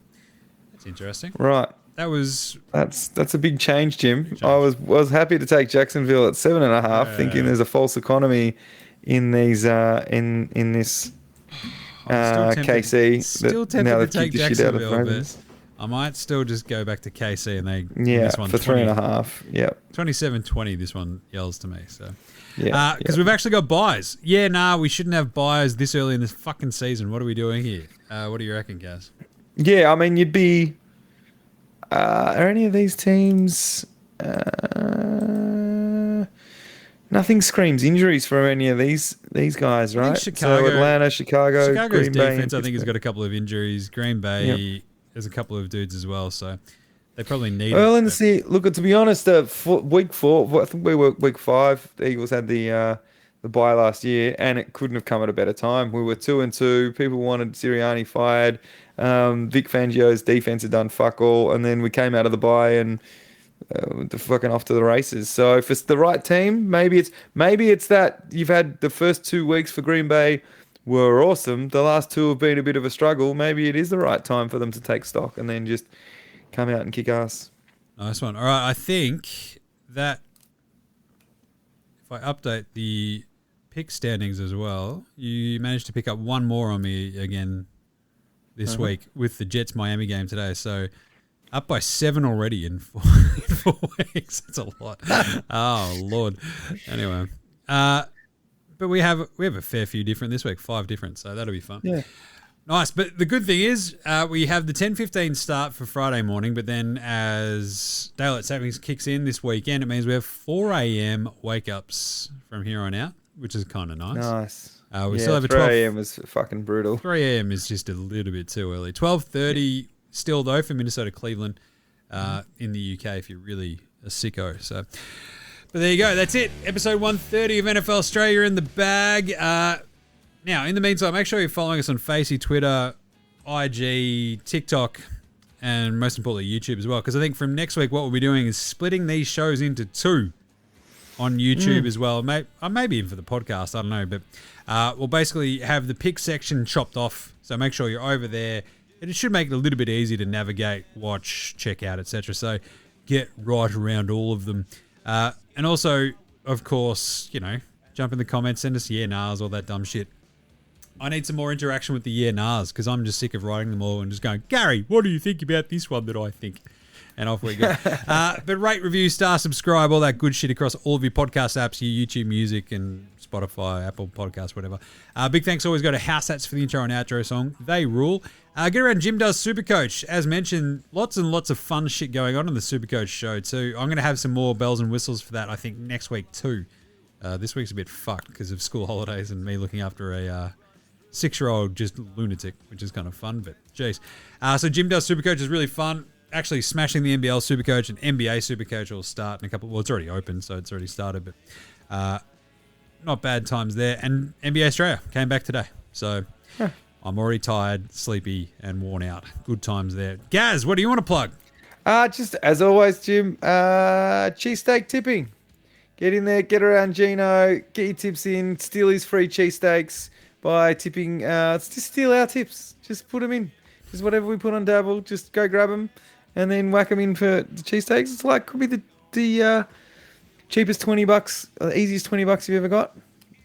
That's interesting. Right. That's a big change, Jim. I was happy to take Jacksonville at 7.5, thinking there's a false economy in these in this KC. Still tempted to take Jacksonville, but I might still just go back to KC and they this one for 3.5. Yep. 27-20. This one yells to me. So because we've actually got buys. We shouldn't have buys this early in this fucking season. What are we doing here? What do you reckon, Gaz? Yeah, I mean, you'd be. Are any of these teams? Nothing screams injuries for any of these guys, right? Chicago, so Atlanta, Chicago's Green defense, Bay, I think, has got a couple of injuries. Green Bay, there's a couple of dudes as well, so they probably need. Well, look, to be honest, week 4, I think we were week 5. The Eagles had the bye last year, and it couldn't have come at a better time. We were 2-2. People wanted Sirianni fired. Vic Fangio's defense had done fuck all, and then we came out of the bye and fucking off to the races. So if it's the right team, maybe it's that you've had the first 2 weeks for Green Bay were awesome. The last 2 have been a bit of a struggle. Maybe it is the right time for them to take stock and then just come out and kick ass. Nice one. All right, I think that if I update the pick standings as well, you managed to pick up one more on me again this week with the Jets-Miami game today. So up by 7 already in 4 weeks. That's a lot. Oh, Lord. Anyway. But we have a fair few different this week, 5 different, so that'll be fun. Yeah. Nice. But the good thing is we have the 10:15 start for Friday morning, but then as daylight savings kicks in this weekend, it means we have 4 a.m. wake-ups from here on out, which is kind of nice. Nice. We still have a 3 a.m. was fucking brutal. 3 a.m. is just a little bit too early. 12:30 still, though, for Minnesota, Cleveland in the UK if you're really a sicko. So, but there you go. That's it. Episode 130 of NFL Straya in the bag. Now, in the meantime, make sure you're following us on Facey, Twitter, IG, TikTok, and most importantly, YouTube as well. Because I think from next week, what we'll be doing is splitting these shows into 2 on YouTube as well. Maybe even for the podcast, I don't know. But we'll basically have the pick section chopped off. So make sure you're over there. It should make it a little bit easier to navigate, watch, check out, etc. So get right around all of them. And also, of course, jump in the comments, send us nahs, all that dumb shit. I need some more interaction with the nahs because I'm just sick of writing them all and just going, Gary, what do you think about this one that I think? And off we go. But rate, review, star, subscribe, all that good shit across all of your podcast apps, your YouTube Music and Spotify, Apple Podcasts, whatever. Big thanks always go to House Hats for the intro and outro song. They rule. Get around Jim Does Supercoach. As mentioned, lots and lots of fun shit going on in the Supercoach show too. I'm going to have some more bells and whistles for that, I think, next week too. This week's a bit fucked because of school holidays and me looking after a 6-year-old just lunatic, which is kind of fun, but jeez. So Jim Does Supercoach is really fun. Actually smashing the NBL Supercoach and NBA Supercoach will start in a couple. Well, it's already open, so it's already started, but not bad times there. And NBA Straya came back today, so I'm already tired, sleepy, and worn out. Good times there. Gaz, what do you want to plug? Just as always, Jim. Cheesesteak tipping. Get in there, get around Gino, get your tips in, steal his free cheesesteaks by tipping. Just steal our tips. Just put them in. Just whatever we put on Dabble, just go grab them. And then whack them in for the cheesesteaks. It's like, could be the cheapest $20, easiest $20 you've ever got.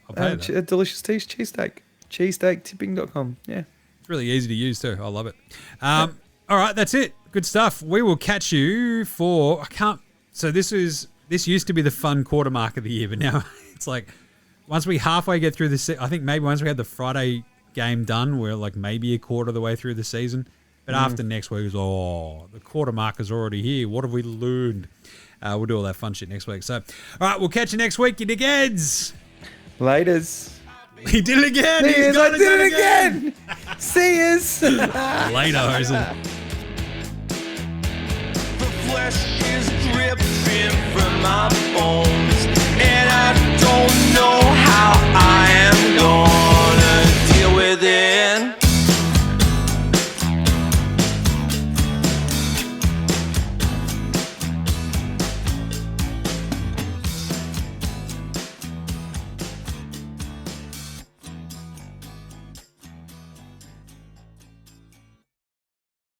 I'll pay that. A delicious cheesesteak. Cheesesteaktipping.com. Yeah. It's really easy to use too. I love it. All right, that's it. Good stuff. We will catch you for, so this used to be the fun quarter mark of the year, but now it's like once we halfway get through I think maybe once we had the Friday game done, we're like maybe a quarter of the way through the season. But after next week, the quarter marker's already here. What have we learned? We'll do all that fun shit next week. So, all right, we'll catch you next week, you dickheads. Laters. He did it again. I did it again. See yous. Later, Hosen. The flesh is dripping from my bones, and I don't know